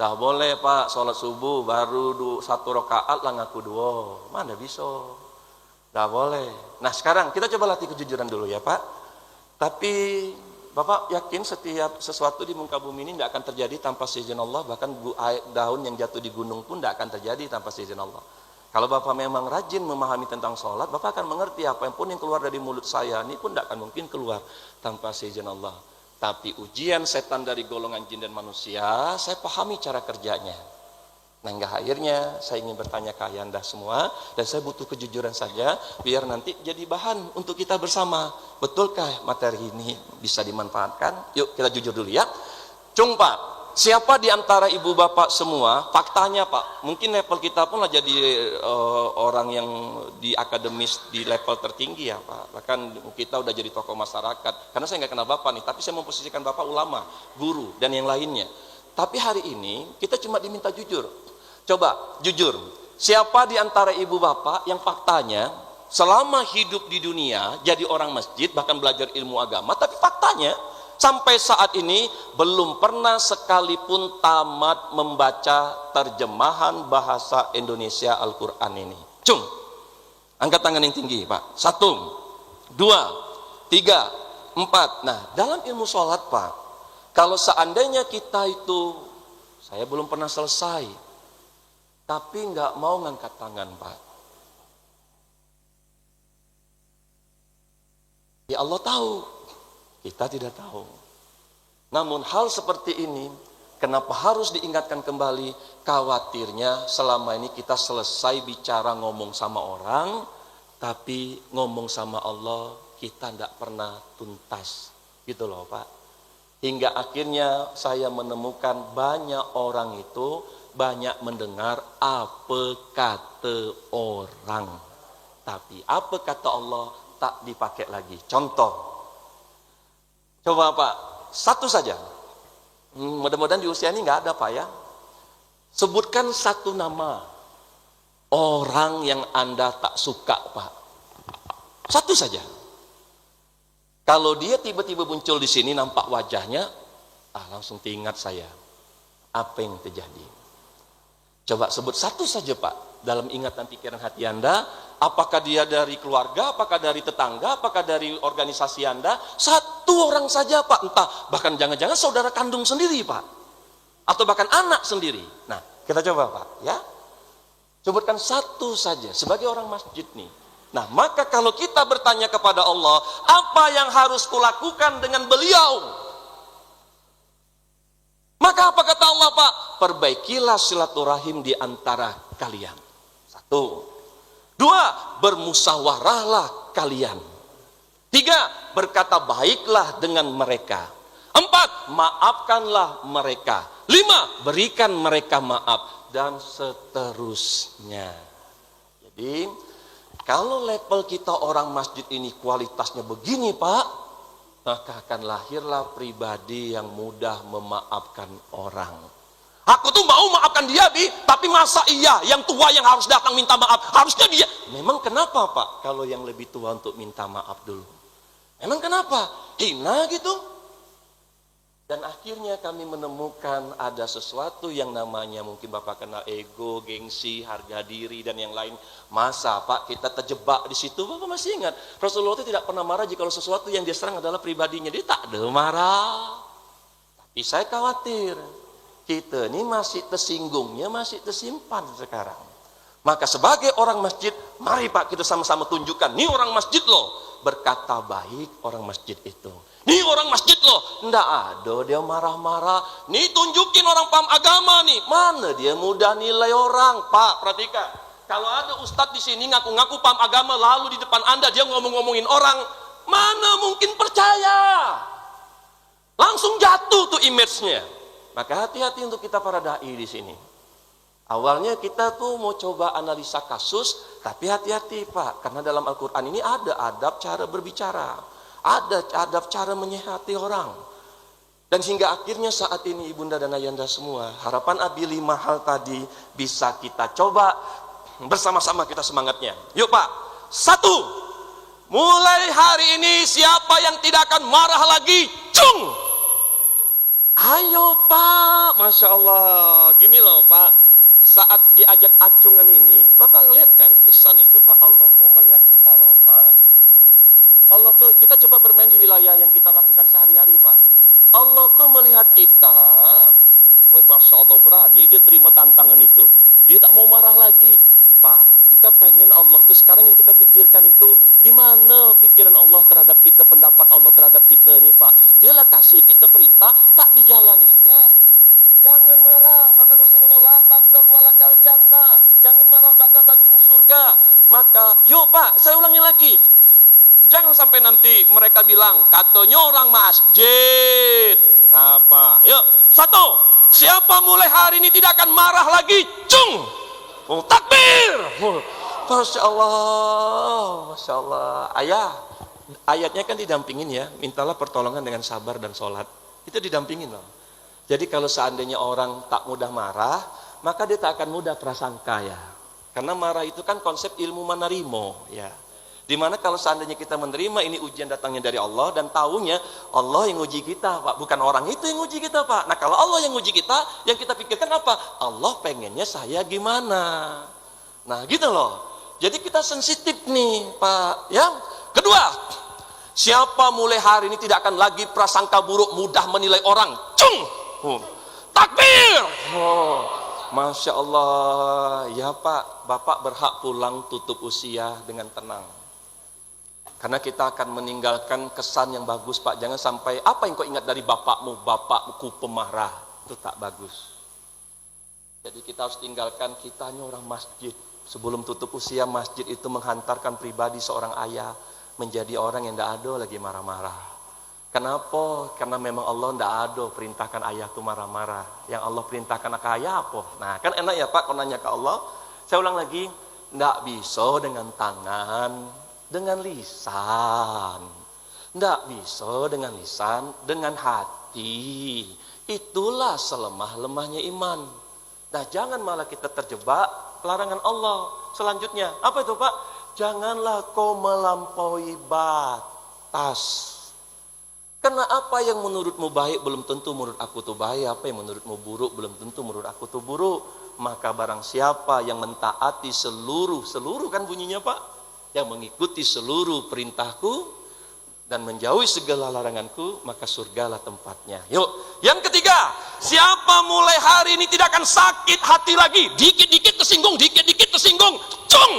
Dah boleh Pak, sholat subuh baru 1 rakaat lah ngaku 2. Mana bisa? Dah boleh. Nah sekarang kita coba latih kejujuran dulu ya Pak. Tapi Bapak yakin setiap sesuatu di muka bumi ini tidak akan terjadi tanpa seizin Allah. Bahkan daun yang jatuh di gunung pun tidak akan terjadi tanpa seizin Allah. Kalau Bapak memang rajin memahami tentang sholat, Bapak akan mengerti apa yang pun yang keluar dari mulut saya ini pun tidak akan mungkin keluar tanpa seizin Allah. Tapi ujian setan dari golongan jin dan manusia, saya pahami cara kerjanya. Nah hingga akhirnya saya ingin bertanya ke Anda semua, dan saya butuh kejujuran saja, biar nanti jadi bahan untuk kita bersama. Betulkah materi ini bisa dimanfaatkan? Yuk kita jujur dulu ya. Cung Pak. Siapa di antara ibu bapak semua, faktanya Pak, mungkin level kita pun lah jadi orang yang di akademis di level tertinggi ya Pak. Bahkan kita udah jadi tokoh masyarakat. Karena saya nggak kenal Bapak nih, tapi saya memposisikan Bapak ulama, guru, dan yang lainnya. Tapi hari ini kita cuma diminta jujur. Coba, jujur. Siapa di antara ibu bapak yang faktanya selama hidup di dunia jadi orang masjid, bahkan belajar ilmu agama, tapi faktanya sampai saat ini belum pernah sekalipun tamat membaca terjemahan bahasa Indonesia Al-Quran ini. Cung, angkat tangan yang tinggi Pak. 1, 2, 3, 4. Nah dalam ilmu sholat Pak, kalau seandainya kita itu, saya belum pernah selesai, tapi nggak mau ngangkat tangan Pak. Ya Allah tahu. Kita tidak tahu. Namun hal seperti ini, kenapa harus diingatkan kembali? Khawatirnya selama ini kita selesai bicara ngomong sama orang, tapi ngomong sama Allah kita tidak pernah tuntas. Gitu loh Pak. Hingga akhirnya saya menemukan banyak orang itu banyak mendengar apa kata orang. Tapi apa kata Allah tak dipakai lagi. Contoh. Coba Pak, satu saja. Mudah-mudahan di usia ini nggak ada Pak ya. Sebutkan satu nama orang yang Anda tak suka Pak. Satu saja. Kalau dia tiba-tiba muncul di sini nampak wajahnya, Langsung diingat saya. Apa yang terjadi? Coba sebut satu saja Pak, dalam ingatan pikiran hati Anda, apakah dia dari keluarga, apakah dari tetangga, apakah dari organisasi Anda, satu orang saja Pak, entah bahkan jangan-jangan saudara kandung sendiri Pak, atau bahkan anak sendiri. Nah, kita coba Pak, ya. Sebutkan satu saja, sebagai orang masjid nih. Nah, maka kalau kita bertanya kepada Allah, apa yang harus kulakukan dengan beliau? Maka apa kata Allah Pak? Perbaikilah silaturahim di antara kalian. 1. 2. Bermusyawarahlah kalian. 3. Berkata baiklah dengan mereka. 4. Maafkanlah mereka. 5. Berikan mereka maaf. Dan seterusnya. Jadi, kalau level kita orang masjid ini kualitasnya begini Pak, maka akan lahirlah pribadi yang mudah memaafkan orang. Aku tuh mau maafkan dia, Bi, tapi masa iya yang tua yang harus datang minta maaf? Harusnya dia. Memang kenapa Pak kalau yang lebih tua untuk minta maaf dulu? Memang kenapa? Hina gitu? Dan akhirnya kami menemukan ada sesuatu yang namanya mungkin Bapak kenal ego, gengsi, harga diri dan yang lain. Masa Pak kita terjebak di situ? Bapak masih ingat Rasulullah itu tidak pernah marah jika sesuatu yang dia serang adalah pribadinya. Dia tak ada marah. Tapi saya khawatir kita ini masih tersinggungnya, masih tersimpan sekarang. Maka sebagai orang masjid, mari Pak kita sama-sama tunjukkan. Ini orang masjid loh, berkata baik orang masjid itu. Nih orang masjid loh, ndak ada dia marah-marah. Nih tunjukin orang paham agama nih, mana dia mudah nilai orang. Pak, perhatikan. Kalau ada ustadz di sini ngaku-ngaku paham agama, lalu di depan Anda dia ngomong-ngomongin orang, mana mungkin percaya? Langsung jatuh tuh image-nya. Maka hati-hati untuk kita para dai di sini. Awalnya kita tuh mau coba analisa kasus, tapi hati-hati Pak, karena dalam Al-Quran ini ada adab cara berbicara. Ada adab cara menyehati orang. Dan hingga akhirnya saat ini ibunda dan ayanda semua, harapan Abi 5 hal tadi bisa kita coba bersama-sama kita semangatnya. Yuk Pak. 1. Mulai hari ini siapa yang tidak akan marah lagi, cung. Ayo Pak. Masya Allah. Gini loh Pak, saat diajak acungan ini, Bapak ngelihat kan Ihsan itu Pak, Allah tuh melihat kita loh Pak. Allah tuh, kita coba bermain di wilayah yang kita lakukan sehari-hari Pak. Allah tuh melihat kita, Masya Allah berani, dia terima tantangan itu. Dia tak mau marah lagi. Pak, kita pengen Allah tuh sekarang yang kita pikirkan itu, gimana pikiran Allah terhadap kita, pendapat Allah terhadap kita nih Pak. Dialah kasih kita perintah, tak dijalani juga. Jangan marah, kata Rasulullah, la taghdab walakal jannah. Jangan marah, bakal bagimu surga. Maka, yuk Pak, saya ulangi lagi. Jangan sampai nanti mereka bilang, katanya orang masjid. Apa? Yuk, 1. Siapa mulai hari ini tidak akan marah lagi, cung. Takbir. Masya Allah, Masya Allah. Ayatnya kan didampingin ya, mintalah pertolongan dengan sabar dan sholat. Itu didampingin loh. Jadi kalau seandainya orang tak mudah marah, maka dia tak akan mudah prasangka ya. Karena marah itu kan konsep ilmu manarimo ya. Dimana kalau seandainya kita menerima ini ujian datangnya dari Allah dan tahunya Allah yang uji kita Pak, bukan orang itu yang uji kita Pak. Nah kalau Allah yang uji kita, yang kita pikirkan apa? Allah pengennya saya gimana? Nah gitu loh. Jadi kita sensitif nih Pak. Yang kedua, siapa mulai hari ini tidak akan lagi prasangka buruk, mudah menilai orang. Cung! Takbir! Masya Allah. Ya Pak, Bapak berhak pulang tutup usia dengan tenang. Karena kita akan meninggalkan kesan yang bagus Pak. Jangan sampai apa yang kau ingat dari bapakmu, bapakku pemarah. Itu tak bagus. Jadi kita harus tinggalkan, kita ini orang masjid. Sebelum tutup usia, masjid itu menghantarkan pribadi seorang ayah menjadi orang yang tidak ada lagi marah-marah. Kenapa? Karena memang Allah tidak ada perintahkan ayah itu marah-marah. Yang Allah perintahkan ke ayah apa? Nah kan enak ya Pak kalau nanya ke Allah. Saya ulang lagi, tidak bisa dengan tangan, dengan lisan. Tidak bisa dengan lisan, dengan hati. Itulah selemah-lemahnya iman. Nah jangan malah kita terjebak larangan Allah. Selanjutnya, apa itu Pak? Janganlah kau melampaui batas. Karena apa yang menurutmu baik belum tentu menurut aku tuh baik, apa yang menurutmu buruk belum tentu menurut aku tuh buruk. Maka barang siapa yang mentaati seluruh kan bunyinya Pak, yang mengikuti seluruh perintahku dan menjauhi segala laranganku, maka surgalah tempatnya. Yuk, yang ketiga, siapa mulai hari ini tidak akan sakit hati lagi, dikit-dikit tersinggung, cung.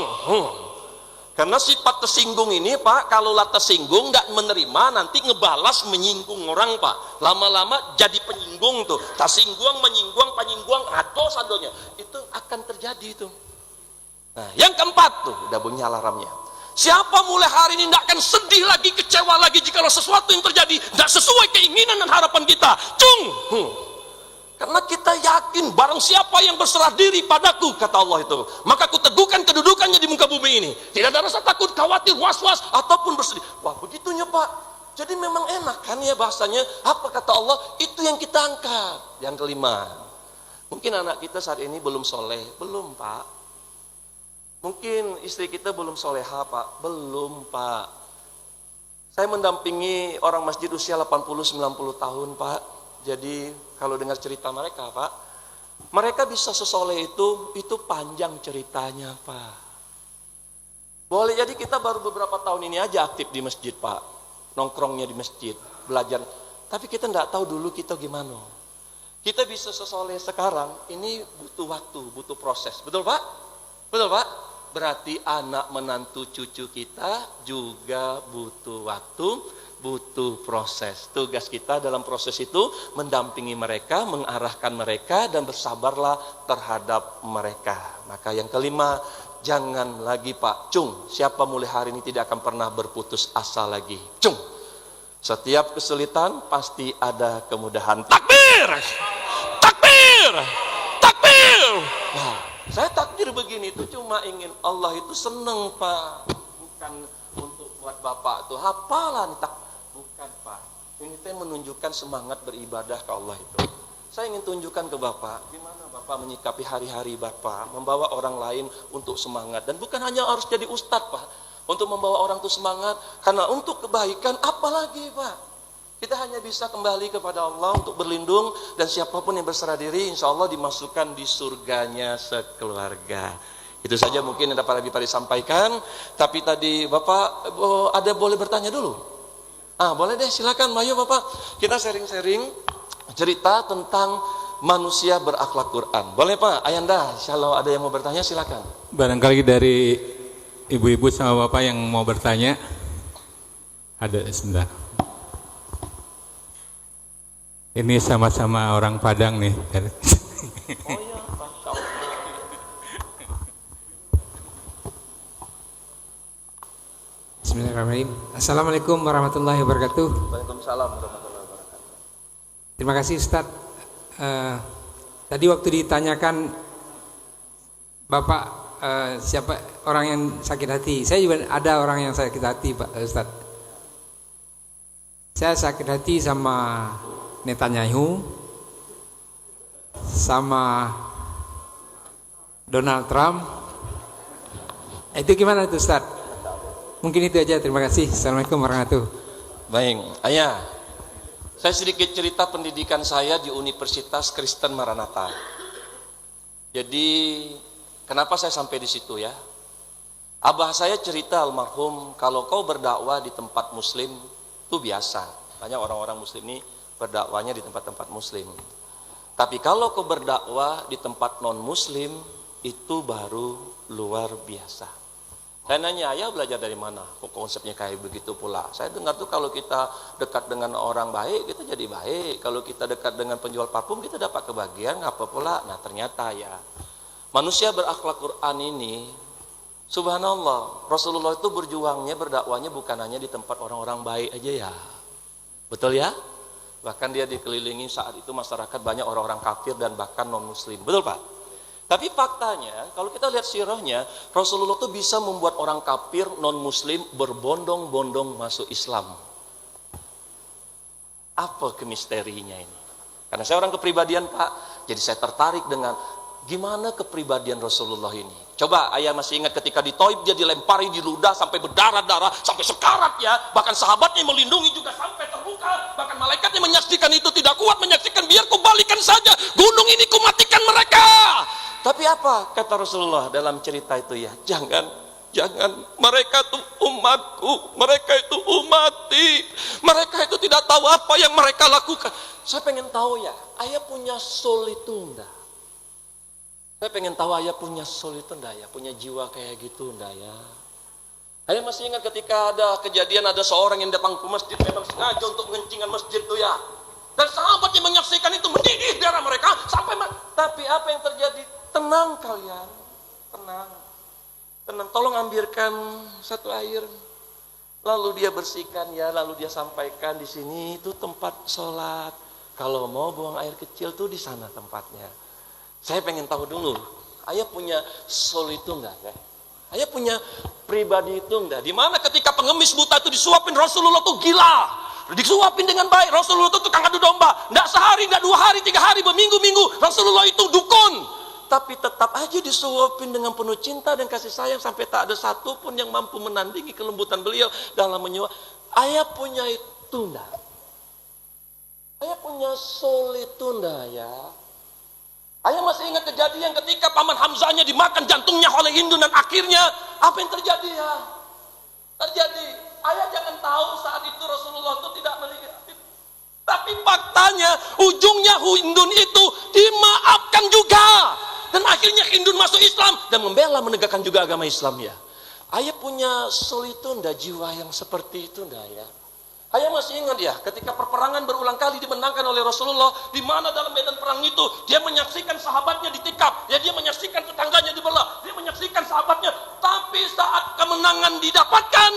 Karena sifat tersinggung ini Pak, kalaulah tersinggung nggak menerima, nanti ngebalas menyinggung orang Pak. Lama-lama jadi penyinggung tuh. Tersinggung, menyinggung, penyinggung, atau sandonya. Itu akan terjadi itu. Nah, yang keempat tuh, udah bunyi alarmnya. Siapa mulai hari ini tidak akan sedih lagi, kecewa lagi jika sesuatu yang terjadi tidak sesuai keinginan dan harapan kita. Cung. Karena kita yakin barang siapa yang berserah diri padaku, kata Allah itu, maka aku teguhkan kedudukannya di muka bumi ini. Tidak ada rasa takut, khawatir, was-was, ataupun bersedih. Wah, begitunya Pak. Jadi memang enak kan ya bahasanya. Apa kata Allah? Itu yang kita angkat. Yang kelima, mungkin anak kita saat ini belum soleh. Belum Pak. Mungkin istri kita belum soleha Pak. Belum Pak. Saya mendampingi orang masjid usia 80-90 tahun Pak. Jadi kalau dengar cerita mereka Pak, mereka bisa sesoleh itu panjang ceritanya Pak. Boleh jadi kita baru beberapa tahun ini aja aktif di masjid Pak, nongkrongnya di masjid, belajar. Tapi kita nggak tahu dulu kita gimana. Kita bisa sesoleh sekarang, ini butuh waktu, butuh proses. Betul Pak? Betul Pak? Berarti anak menantu cucu kita juga butuh waktu, butuh proses. Tugas kita dalam proses itu mendampingi mereka, mengarahkan mereka, dan bersabarlah terhadap mereka. Maka yang kelima, jangan lagi Pak, cung. Siapa mulai hari ini tidak akan pernah berputus asa lagi. Cung. Setiap kesulitan pasti ada kemudahan. Takbir! Takbir! Takbir! Nah, saya takbir begini itu cuma ingin Allah itu seneng Pak. Bukan untuk buat Bapak tuh hafalan tak. Bukan Pak. Ini teh menunjukkan semangat beribadah ke Allah itu. Saya ingin tunjukkan ke Bapak gimana Bapak menyikapi hari-hari Bapak, membawa orang lain untuk semangat. Dan bukan hanya harus jadi ustadz Pak, untuk membawa orang itu semangat, karena untuk kebaikan apalagi Pak. Kita hanya bisa kembali kepada Allah untuk berlindung, dan siapapun yang berserah diri insya Allah dimasukkan di surganya sekeluarga. Itu saja mungkin yang dapat Habib disampaikan. Tapi tadi Bapak ada boleh bertanya dulu? Boleh deh, silakan. Ayo Bapak, kita sharing-sharing cerita tentang manusia berakhlak Quran. Boleh Pak, Ayanda, kalau ada yang mau bertanya silakan. Barangkali dari ibu-ibu sama Bapak yang mau bertanya. Ada, sebentar. Ini sama-sama orang Padang nih. Oh iya, Masya Allah. Bismillahirrahmanirrahim. Assalamualaikum warahmatullahi wabarakatuh. Waalaikumsalam warahmatullahi wabarakatuh. Terima kasih Ustadz. Tadi waktu ditanyakan Bapak siapa orang yang sakit hati, saya juga ada orang yang sakit hati Pak Ustadz. Saya sakit hati sama Netanyahu, sama Donald Trump. Itu gimana itu Ustadz? Mungkin itu aja, terima kasih. Assalamualaikum warahmatullahi wabarakatuh. Baik, Ayah, saya sedikit cerita pendidikan saya di Universitas Kristen Maranatha. Jadi kenapa saya sampai di situ ya? Abah saya cerita almarhum, kalau kau berdakwah di tempat muslim itu biasa. Banyak orang-orang muslim ini berdakwahnya di tempat-tempat muslim. Tapi kalau kau berdakwah di tempat non muslim itu baru luar biasa. Saya nanya, ayah belajar dari mana? Kok konsepnya kayak begitu pula? Saya dengar tuh kalau kita dekat dengan orang baik, kita jadi baik. Kalau kita dekat dengan penjual parfum, kita dapat kebahagiaan, apa pula? Nah ternyata ya, manusia berakhlak Quran ini, subhanallah, Rasulullah itu berjuangnya, berdakwanya bukan hanya di tempat orang-orang baik aja ya. Betul ya? Bahkan dia dikelilingi saat itu masyarakat banyak orang-orang kafir dan bahkan non-muslim. Betul Pak? Tapi faktanya, kalau kita lihat sirahnya, Rasulullah itu bisa membuat orang kafir, non-muslim, berbondong-bondong masuk Islam. Apa kemisterinya ini? Karena saya orang kepribadian Pak, jadi saya tertarik dengan Gimana kepribadian Rasulullah ini? Coba ayah masih ingat ketika di Taif dia dilempari di ludah sampai berdarah-darah, sampai sekarat ya. Bahkan sahabatnya melindungi juga sampai terluka. Bahkan malaikatnya menyaksikan itu tidak kuat menyaksikan, biar kubalikan saja gunung ini, kumatikan mereka. Tapi apa kata Rasulullah dalam cerita itu ya? Jangan, mereka itu umatku, mereka itu umati, mereka itu tidak tahu apa yang mereka lakukan. Saya pengen tahu ya, ayah punya soul itu enggak? Saya pengen tahu ayah punya soul itu enggak ya, punya jiwa kayak gitu enggak ya? Ayah masih ingat ketika ada kejadian, ada seorang yang datang ke masjid, memang sengaja untuk mengencingan masjid itu ya. Dan sahabat yang menyaksikan itu mendidih darah mereka sampai tapi apa yang terjadi? Tenang kalian, tenang. Tolong ambilkan satu air. Lalu dia bersihkan ya, lalu dia sampaikan di sini itu tempat sholat. Kalau mau buang air kecil tuh di sana tempatnya. Saya pengen tahu dulu, ayah punya soul itu enggak ya? Ayah punya pribadi itu enggak? Dimana ketika pengemis buta itu disuapin, Rasulullah tuh gila. Disuapin dengan baik, Rasulullah itu tukang adu domba. Enggak sehari, enggak 2 hari, 3 hari, berminggu-minggu. Rasulullah itu dukun. Tapi tetap aja disuapin dengan penuh cinta dan kasih sayang sampai tak ada satupun yang mampu menandingi kelembutan beliau dalam menyuap. Ayah punya itu enggak? Ayah punya soul itu enggak ya? Ayah masih ingat kejadian ketika paman Hamzahnya dimakan jantungnya oleh Hindun dan akhirnya apa yang terjadi ya? Terjadi. Ayah jangan tahu saat itu Rasulullah itu tidak melihat. Tapi faktanya ujungnya Hindun itu dimaafkan juga. Dan akhirnya Hindun masuk Islam dan membela menegakkan juga agama Islam ya. Ayah punya soul itu enggak, jiwa yang seperti itu enggak ya? Ayah masih ingat ya, ketika perperangan berulang kali dimenangkan oleh Rasulullah, di mana dalam medan perang itu dia menyaksikan sahabatnya ditikap, ya dia menyaksikan tetangganya dibelah, dia menyaksikan sahabatnya. Tapi saat kemenangan didapatkan,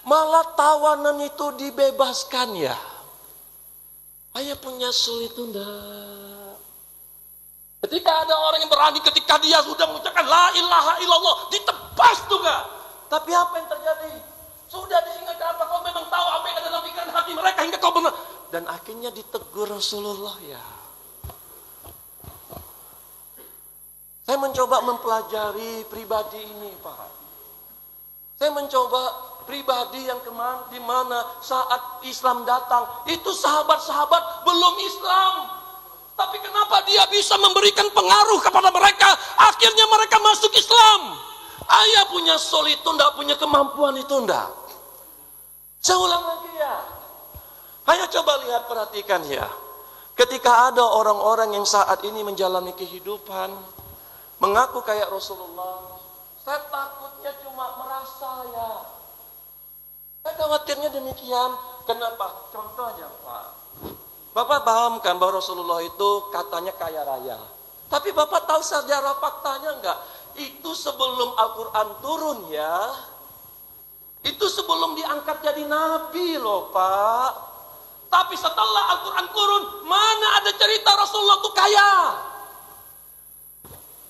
malah tawanan itu dibebaskan ya. Ayah punya soul itu enggak? Ketika ada orang yang berani, ketika dia sudah mengucapkan la ilaha illallah, ditebas juga. Tapi apa yang terjadi? Sudah diingatkan apa, kau memang tahu apa yang ada dalam pikiran hati mereka hingga kau benar. Dan akhirnya ditegur Rasulullah ya. Saya mencoba mempelajari pribadi ini Pak. Saya mencoba pribadi yang di mana saat Islam datang, itu sahabat-sahabat belum Islam. Tapi kenapa dia bisa memberikan pengaruh kepada mereka? Akhirnya mereka masuk Islam. Ayah punya soul itu enggak, punya kemampuan itu enggak. Saya ulang lagi ya. Ayo coba lihat, perhatikan ya. Ketika ada orang-orang yang saat ini menjalani kehidupan, mengaku kayak Rasulullah, saya takutnya cuma merasa ya. Saya khawatirnya demikian. Kenapa? Contoh aja Pak. Bapak paham kan bahwa Rasulullah itu katanya kaya raya. Tapi Bapak tahu sejarah faktanya enggak? Itu sebelum Al-Quran turun ya. Itu sebelum diangkat jadi nabi loh Pak. Tapi setelah Al-Quran turun, mana ada cerita Rasulullah itu kaya.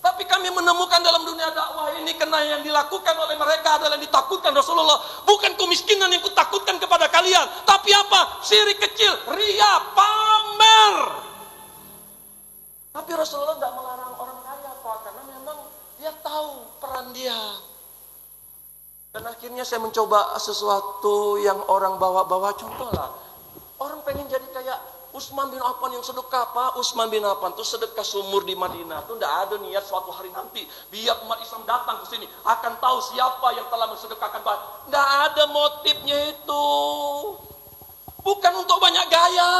Tapi kami menemukan dalam dunia dakwah ini, karena yang dilakukan oleh mereka adalah yang ditakutkan Rasulullah. Bukan kemiskinan yang kutakutkan kepada kalian, tapi apa? Syirik kecil, ria, pamer. Tapi Rasulullah tidak melarang orang kaya Pak, karena memang dia tahu peran dia. Dan akhirnya saya mencoba sesuatu yang orang bawa-bawa, contoh lah. Orang pengen jadi kayak Utsman bin Affan yang sedekah Pak. Utsman bin Affan itu sedekah sumur di Madinah. Itu tidak ada niat suatu hari nanti biar umat Islam datang ke sini akan tahu siapa yang telah mensedekahkan Pak. Tidak ada motifnya itu. Bukan untuk banyak gaya.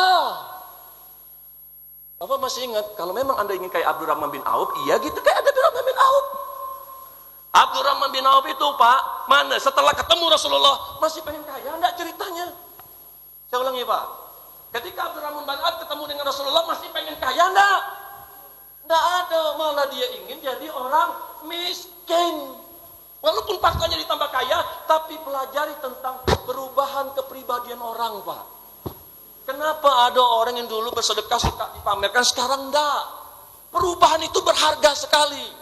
Bapak masih ingat, kalau memang Anda ingin kayak Abdurrahman bin Auf, iya gitu kayak Abdurrahman bin Auf. Abdurrahman bin Auf itu Pak, mana setelah ketemu Rasulullah masih pengen kaya, enggak ceritanya. Saya ulangi Pak, ketika Abdurrahman bin Auf ketemu dengan Rasulullah masih pengen kaya enggak? Enggak ada, malah dia ingin jadi orang miskin. Walaupun faktanya ditambah kaya, tapi pelajari tentang perubahan kepribadian orang Pak. Kenapa ada orang yang dulu bersedekah suka dipamerkan, sekarang enggak? Perubahan itu berharga sekali.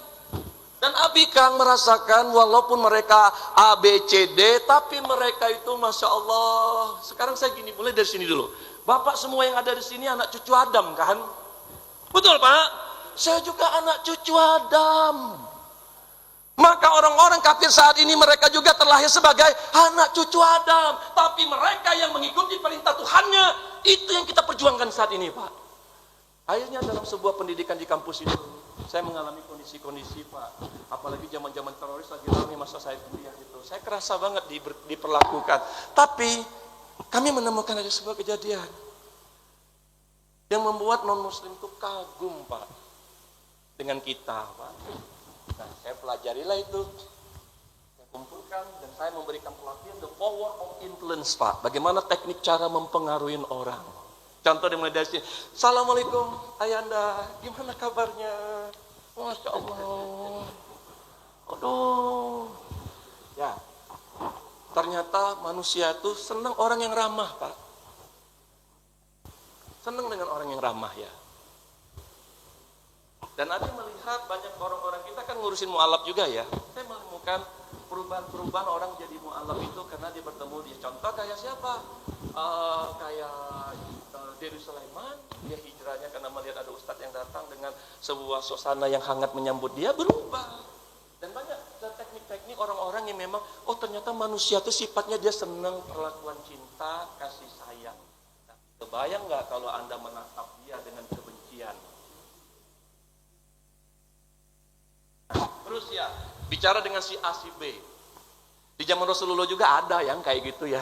Dan Abi Kang merasakan walaupun mereka A, B, C, D, tapi mereka itu Masya Allah. Sekarang saya gini, mulai dari sini dulu. Bapak semua yang ada di sini anak cucu Adam kan? Betul Pak? saya juga anak cucu Adam. Maka orang-orang kafir saat ini mereka juga terlahir sebagai anak cucu Adam. Tapi mereka yang mengikuti perintah Tuhannya, itu yang kita perjuangkan saat ini, Pak. Akhirnya dalam sebuah pendidikan di kampus itu, saya mengalami kondisi-kondisi, Pak. Apalagi zaman-zaman teroris lagi ramai masa saya kuliah itu. Saya kerasa banget diperlakukan. Tapi kami menemukan ada sebuah kejadian yang membuat non-muslim itu kagum, Pak, dengan kita, Pak. Nah, saya pelajarilah itu, saya kumpulkan dan saya memberikan pelatihan the power of influence, Pak. Bagaimana teknik cara mempengaruhi orang. Contoh dimulai dari sini. Assalamualaikum Ayanda, gimana kabarnya? Masya Allah. Aduh. Ya, ternyata manusia itu senang orang yang ramah, Pak. Senang dengan orang yang ramah, ya. Dan Abi melihat banyak orang-orang kita kan ngurusin mu'alaf juga, ya. Saya menemukan perubahan-perubahan orang jadi mu'alaf itu karena dia bertemu dia. Contoh kayak siapa? Kayak Dewi Sulaiman, dia hijrahnya karena melihat ada ustadz yang datang dengan sebuah suasana yang hangat menyambut dia, berubah. Dan banyak teknik-teknik orang-orang yang memang, oh ternyata manusia itu sifatnya dia senang perlakuan cinta, kasih sayang. Nah, kebayang nggak kalau Anda menatap dia dengan kebencian? Nah, terus ya, bicara dengan si A, si B. Di zaman Rasulullah juga ada yang kayak gitu ya.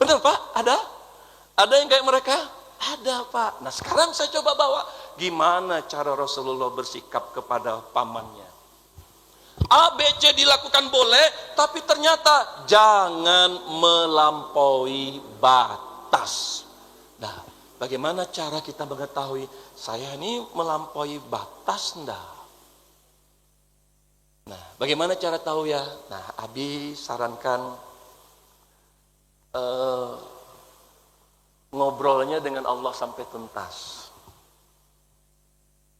Benar Pak? Ada? Ada yang kayak mereka? Ada Pak. Nah sekarang saya coba bawa gimana cara Rasulullah bersikap kepada pamannya. A, B, C dilakukan boleh, tapi ternyata jangan melampaui batas. Nah, bagaimana cara kita mengetahui saya ini melampaui batas enggak? Nah, bagaimana cara tahu ya? Nah, Abi sarankan ngobrolnya dengan Allah sampai tuntas.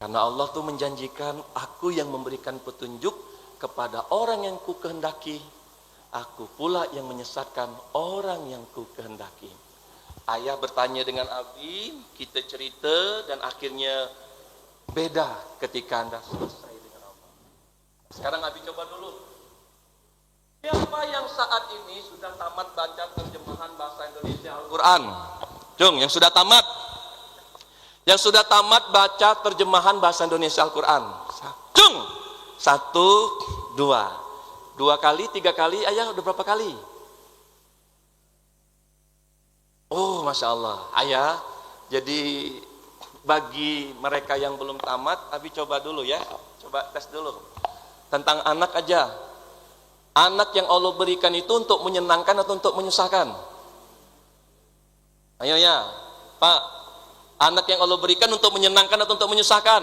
Karena Allah tuh menjanjikan, aku yang memberikan petunjuk kepada orang yang ku kehendaki, aku pula yang menyesatkan orang yang ku kehendaki. Ayah bertanya dengan Abi, kita cerita dan akhirnya beda ketika Anda selesai dengan Allah. Sekarang Abi coba dulu. Siapa yang saat ini sudah tamat baca terjemahan bahasa Indonesia Al-Quran? Jung, yang sudah tamat. Yang sudah tamat baca terjemahan bahasa Indonesia Al-Quran. Jung, 1, 2. 2 kali, 3 kali, ayah udah berapa kali? Oh, Masya Allah. Ayah, jadi bagi mereka yang belum tamat, Abi coba dulu ya. Coba tes dulu. Tentang anak aja. Anak yang Allah berikan itu untuk menyenangkan atau untuk menyusahkan? Ayo ya, Pak. Anak yang Allah berikan untuk menyenangkan atau untuk menyusahkan?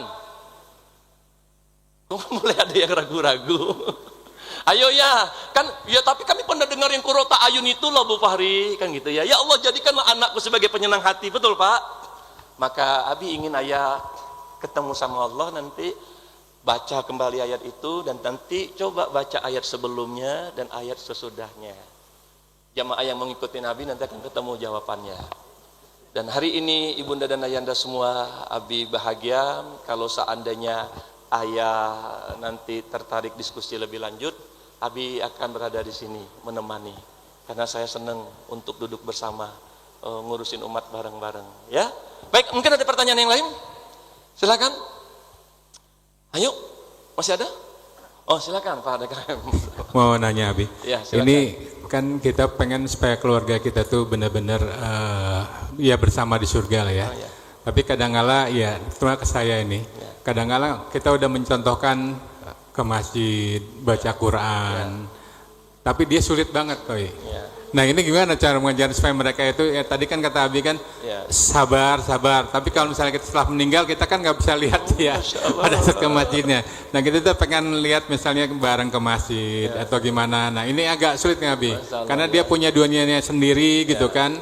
Mulai ada yang ragu-ragu. Ayo ya, kan ya tapi kami pernah dengar yang Qurrata Ayun itu loh Bu Fahri, kan gitu ya. Ya Allah jadikanlah anakku sebagai penyenang hati, betul Pak? Maka Abi ingin ayah ketemu sama Allah nanti, baca kembali ayat itu dan nanti coba baca ayat sebelumnya dan ayat sesudahnya. Jamaah yang mengikuti Nabi nanti akan ketemu jawabannya. Dan hari ini Ibunda dan Ayanda semua, Abi bahagia kalau seandainya ayah nanti tertarik diskusi lebih lanjut, Abi akan berada di sini menemani. Karena saya senang untuk duduk bersama, ngurusin umat bareng-bareng. Ya, baik. Mungkin ada pertanyaan yang lain? Silakan. Ayo, masih ada? Oh silakan Pak, ada Mau nanya Abi. Ya, silakan. Ini kan kita pengen supaya keluarga kita tuh benar-benar ya bersama di surga lah ya. Oh, ya. Tapi kadang-kala ya, terima ke saya ini. Ya. Kadang-kala kita udah mencontohkan ke masjid, baca Quran. Ya. Tapi dia sulit banget koi. Ya. Nah ini gimana cara mengajar supaya mereka itu ya tadi kan kata Abi kan Ya. sabar. Tapi kalau misalnya kita setelah meninggal kita kan nggak bisa lihat ya pada saat ke masjidnya. Nah kita tuh pengen lihat misalnya bareng ke masjid atau gimana. Nah ini agak sulit nih Abi, karena dia punya dunianya sendiri gitu kan.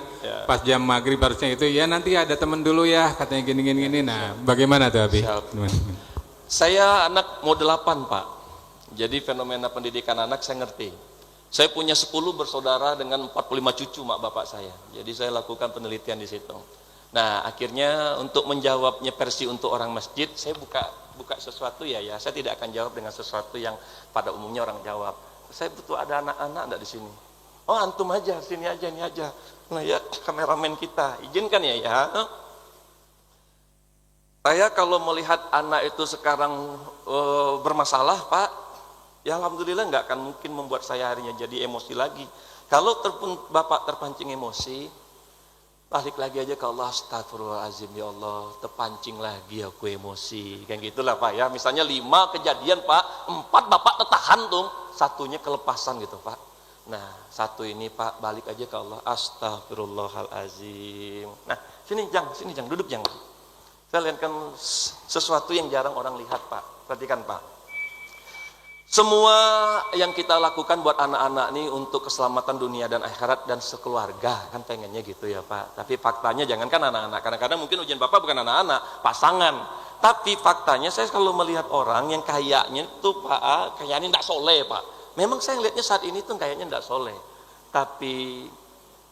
Pas jam maghrib harusnya itu ya nanti ada temen dulu ya katanya gini. Nah bagaimana tuh Abi? Saya anak mau 8 Pak. Jadi fenomena pendidikan anak saya ngerti. Saya punya 10 bersaudara dengan 45 cucu mak bapak saya. Jadi saya lakukan penelitian di situ. Nah, akhirnya untuk menjawabnya versi untuk orang masjid, saya buka sesuatu ya. Saya tidak akan jawab dengan sesuatu yang pada umumnya orang jawab. Saya butuh ada anak-anak enggak di sini? Oh, antum aja, sini aja, ini aja. Nah ya, kameramen kita, izinkan ya. Saya kalau melihat anak itu sekarang bermasalah, Pak, ya alhamdulillah nggak akan mungkin membuat saya harinya jadi emosi lagi. Kalau Bapak terpancing emosi, balik lagi aja ke Allah, astagfirullahaladzim, ya Allah, terpancing lagi aku emosi. Kayak gitulah Pak ya. Misalnya 5 kejadian Pak, 4 Bapak tertahan tuh, satunya kelepasan gitu Pak. Nah, 1 ini Pak, balik aja ke Allah, astagfirullahaladzim. Nah, sini Jang, duduk Jang. Saya lihatkan sesuatu yang jarang orang lihat Pak. Perhatikan Pak. Semua yang kita lakukan buat anak-anak ini untuk keselamatan dunia dan akhirat dan sekeluarga, kan pengennya gitu ya Pak. Tapi faktanya jangankan anak-anak, kadang-kadang mungkin ujian Bapak bukan anak-anak, pasangan. Tapi faktanya saya kalau melihat orang yang kayaknya itu Pak, kayaknya tidak soleh Pak. Memang saya lihatnya saat ini tuh kayaknya tidak soleh. Tapi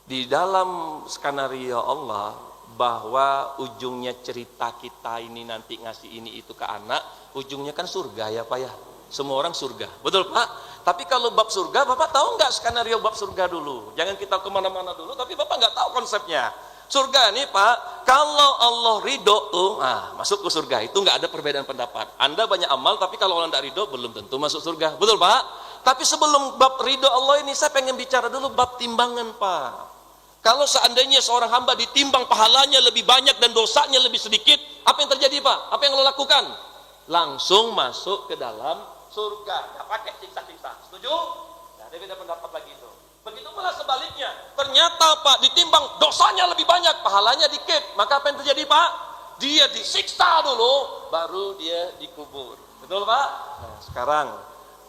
di dalam skenario Allah bahwa ujungnya cerita kita ini nanti ngasih ini itu ke anak, ujungnya kan surga ya Pak ya. Semua orang surga, betul Pak? Tapi kalau bab surga, Bapak tahu nggak skenario bab surga dulu? Jangan kita kemana-mana dulu, tapi Bapak nggak tahu konsepnya. Surga nih Pak, kalau Allah ridho tuh, masuk ke surga, itu nggak ada perbedaan pendapat. Anda banyak amal, tapi kalau Allah nggak ridho, belum tentu masuk surga, betul Pak? Tapi sebelum bab ridho Allah ini, saya pengen bicara dulu bab timbangan Pak. Kalau seandainya seorang hamba ditimbang pahalanya lebih banyak dan dosanya lebih sedikit, apa yang terjadi Pak? Apa yang lo lakukan? Langsung masuk ke dalam surga, nggak pakai siksa-siksa. Setuju? Nah, dia beda pendapat lagi itu. Begitu pula sebaliknya. Ternyata Pak, ditimbang dosanya lebih banyak, pahalanya dikit. Maka apa yang terjadi Pak? Dia disiksa dulu, baru dia dikubur. Betul Pak? Nah, sekarang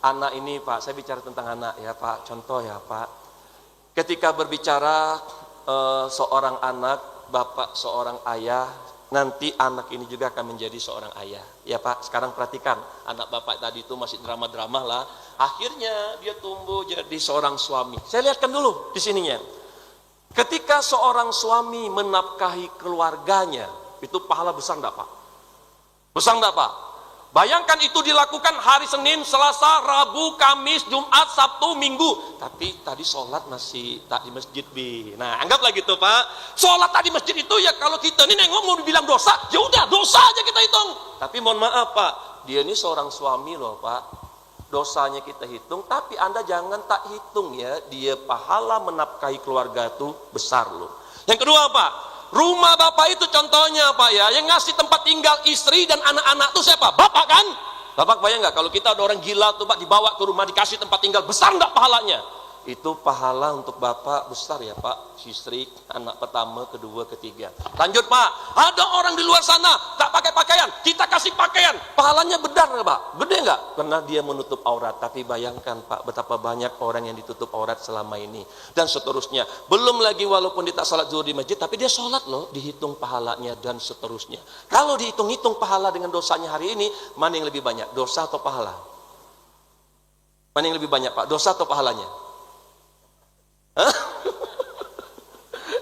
anak ini Pak, saya bicara tentang anak ya Pak. Contoh ya Pak. Ketika berbicara seorang anak, bapak seorang ayah, nanti anak ini juga akan menjadi seorang ayah. Ya Pak, sekarang perhatikan, anak Bapak tadi itu masih drama-drama lah. Akhirnya dia tumbuh jadi seorang suami. Saya lihatkan dulu di sininya. Ketika seorang suami menafkahi keluarganya, itu pahala besar enggak Pak? Besar enggak Pak? Bayangkan itu dilakukan hari Senin, Selasa, Rabu, Kamis, Jumat, Sabtu, Minggu. Tapi tadi sholat masih tak di masjid Bi. Nah, anggaplah gitu Pak. Sholat tadi masjid itu ya kalau kita ini nengok mau dibilang dosa, ya udah dosa aja kita hitung. Tapi mohon maaf Pak, dia ini seorang suami loh Pak. Dosanya kita hitung, tapi Anda jangan tak hitung ya. Dia pahala menafkahi keluarga itu besar loh. Yang kedua Pak, rumah Bapak itu contohnya Pak ya, yang ngasih tempat tinggal istri dan anak-anak itu siapa? Bapak kan? Bapak bayang nggak kalau kita ada orang gila tuh Pak dibawa ke rumah dikasih tempat tinggal, besar nggak pahalanya? Itu pahala untuk Bapak besar ya Pak, istri, anak pertama, kedua, ketiga. Lanjut Pak, ada orang di luar sana tak pakai pakaian, kita kasih pakaian, pahalanya bedar nggak Pak? Gede nggak? Karena dia menutup aurat. Tapi bayangkan Pak, betapa banyak orang yang ditutup aurat selama ini dan seterusnya. Belum lagi walaupun dia tak salat zuhur di masjid, tapi dia sholat loh, dihitung pahalanya dan seterusnya. Kalau dihitung-hitung pahala dengan dosanya hari ini, mana yang lebih banyak, dosa atau pahala? Mana yang lebih banyak Pak, dosa atau pahalanya?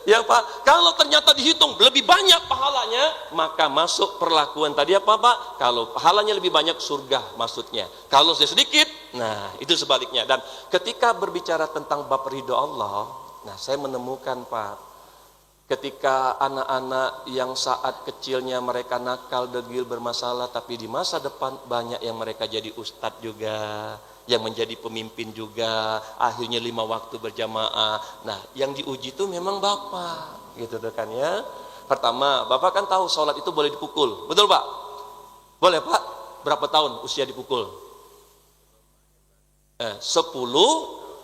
Ya Pak, kalau ternyata dihitung lebih banyak pahalanya, maka masuk perlakuan tadi apa Pak? Kalau pahalanya lebih banyak, surga maksudnya. Kalau sedikit, nah itu sebaliknya. Dan ketika berbicara tentang bab ridho Allah, nah saya menemukan Pak, ketika anak-anak yang saat kecilnya mereka nakal, degil, bermasalah, tapi di masa depan banyak yang mereka jadi ustadz juga, yang menjadi pemimpin juga, akhirnya 5 waktu berjamaah. Nah, yang diuji itu memang Bapak, gitu kan ya. Pertama, Bapak kan tahu sholat itu boleh dipukul, betul Pak? Boleh Pak? Berapa tahun usia dipukul? 10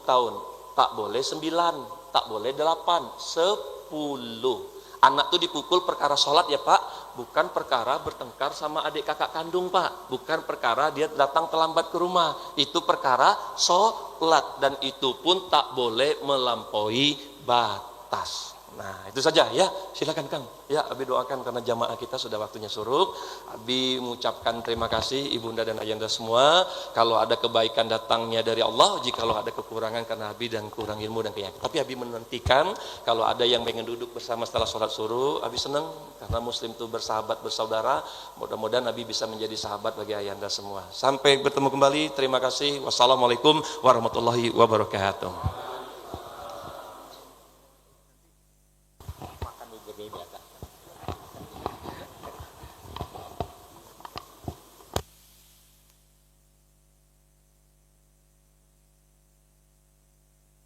tahun, tak boleh 9, tak boleh 8, 10. Anak tuh dipukul perkara sholat ya Pak, bukan perkara bertengkar sama adik kakak kandung Pak, bukan perkara dia datang terlambat ke rumah, itu perkara sholat, dan itu pun tak boleh melampaui batas. Nah, itu saja ya. Silakan Kang. Ya, Abi doakan karena jamaah kita sudah waktunya suruk. Abi mengucapkan terima kasih Ibunda dan Ayanda semua. Kalau ada kebaikan datangnya dari Allah, jikalau ada kekurangan karena Abi dan kurang ilmu dan keyakinan. Tapi Abi menantikan kalau ada yang pengen duduk bersama setelah sholat suruh, Abi senang karena muslim itu bersahabat, bersaudara. Mudah-mudahan Abi bisa menjadi sahabat bagi Ayanda semua. Sampai bertemu kembali. Terima kasih. Wassalamualaikum warahmatullahi wabarakatuh.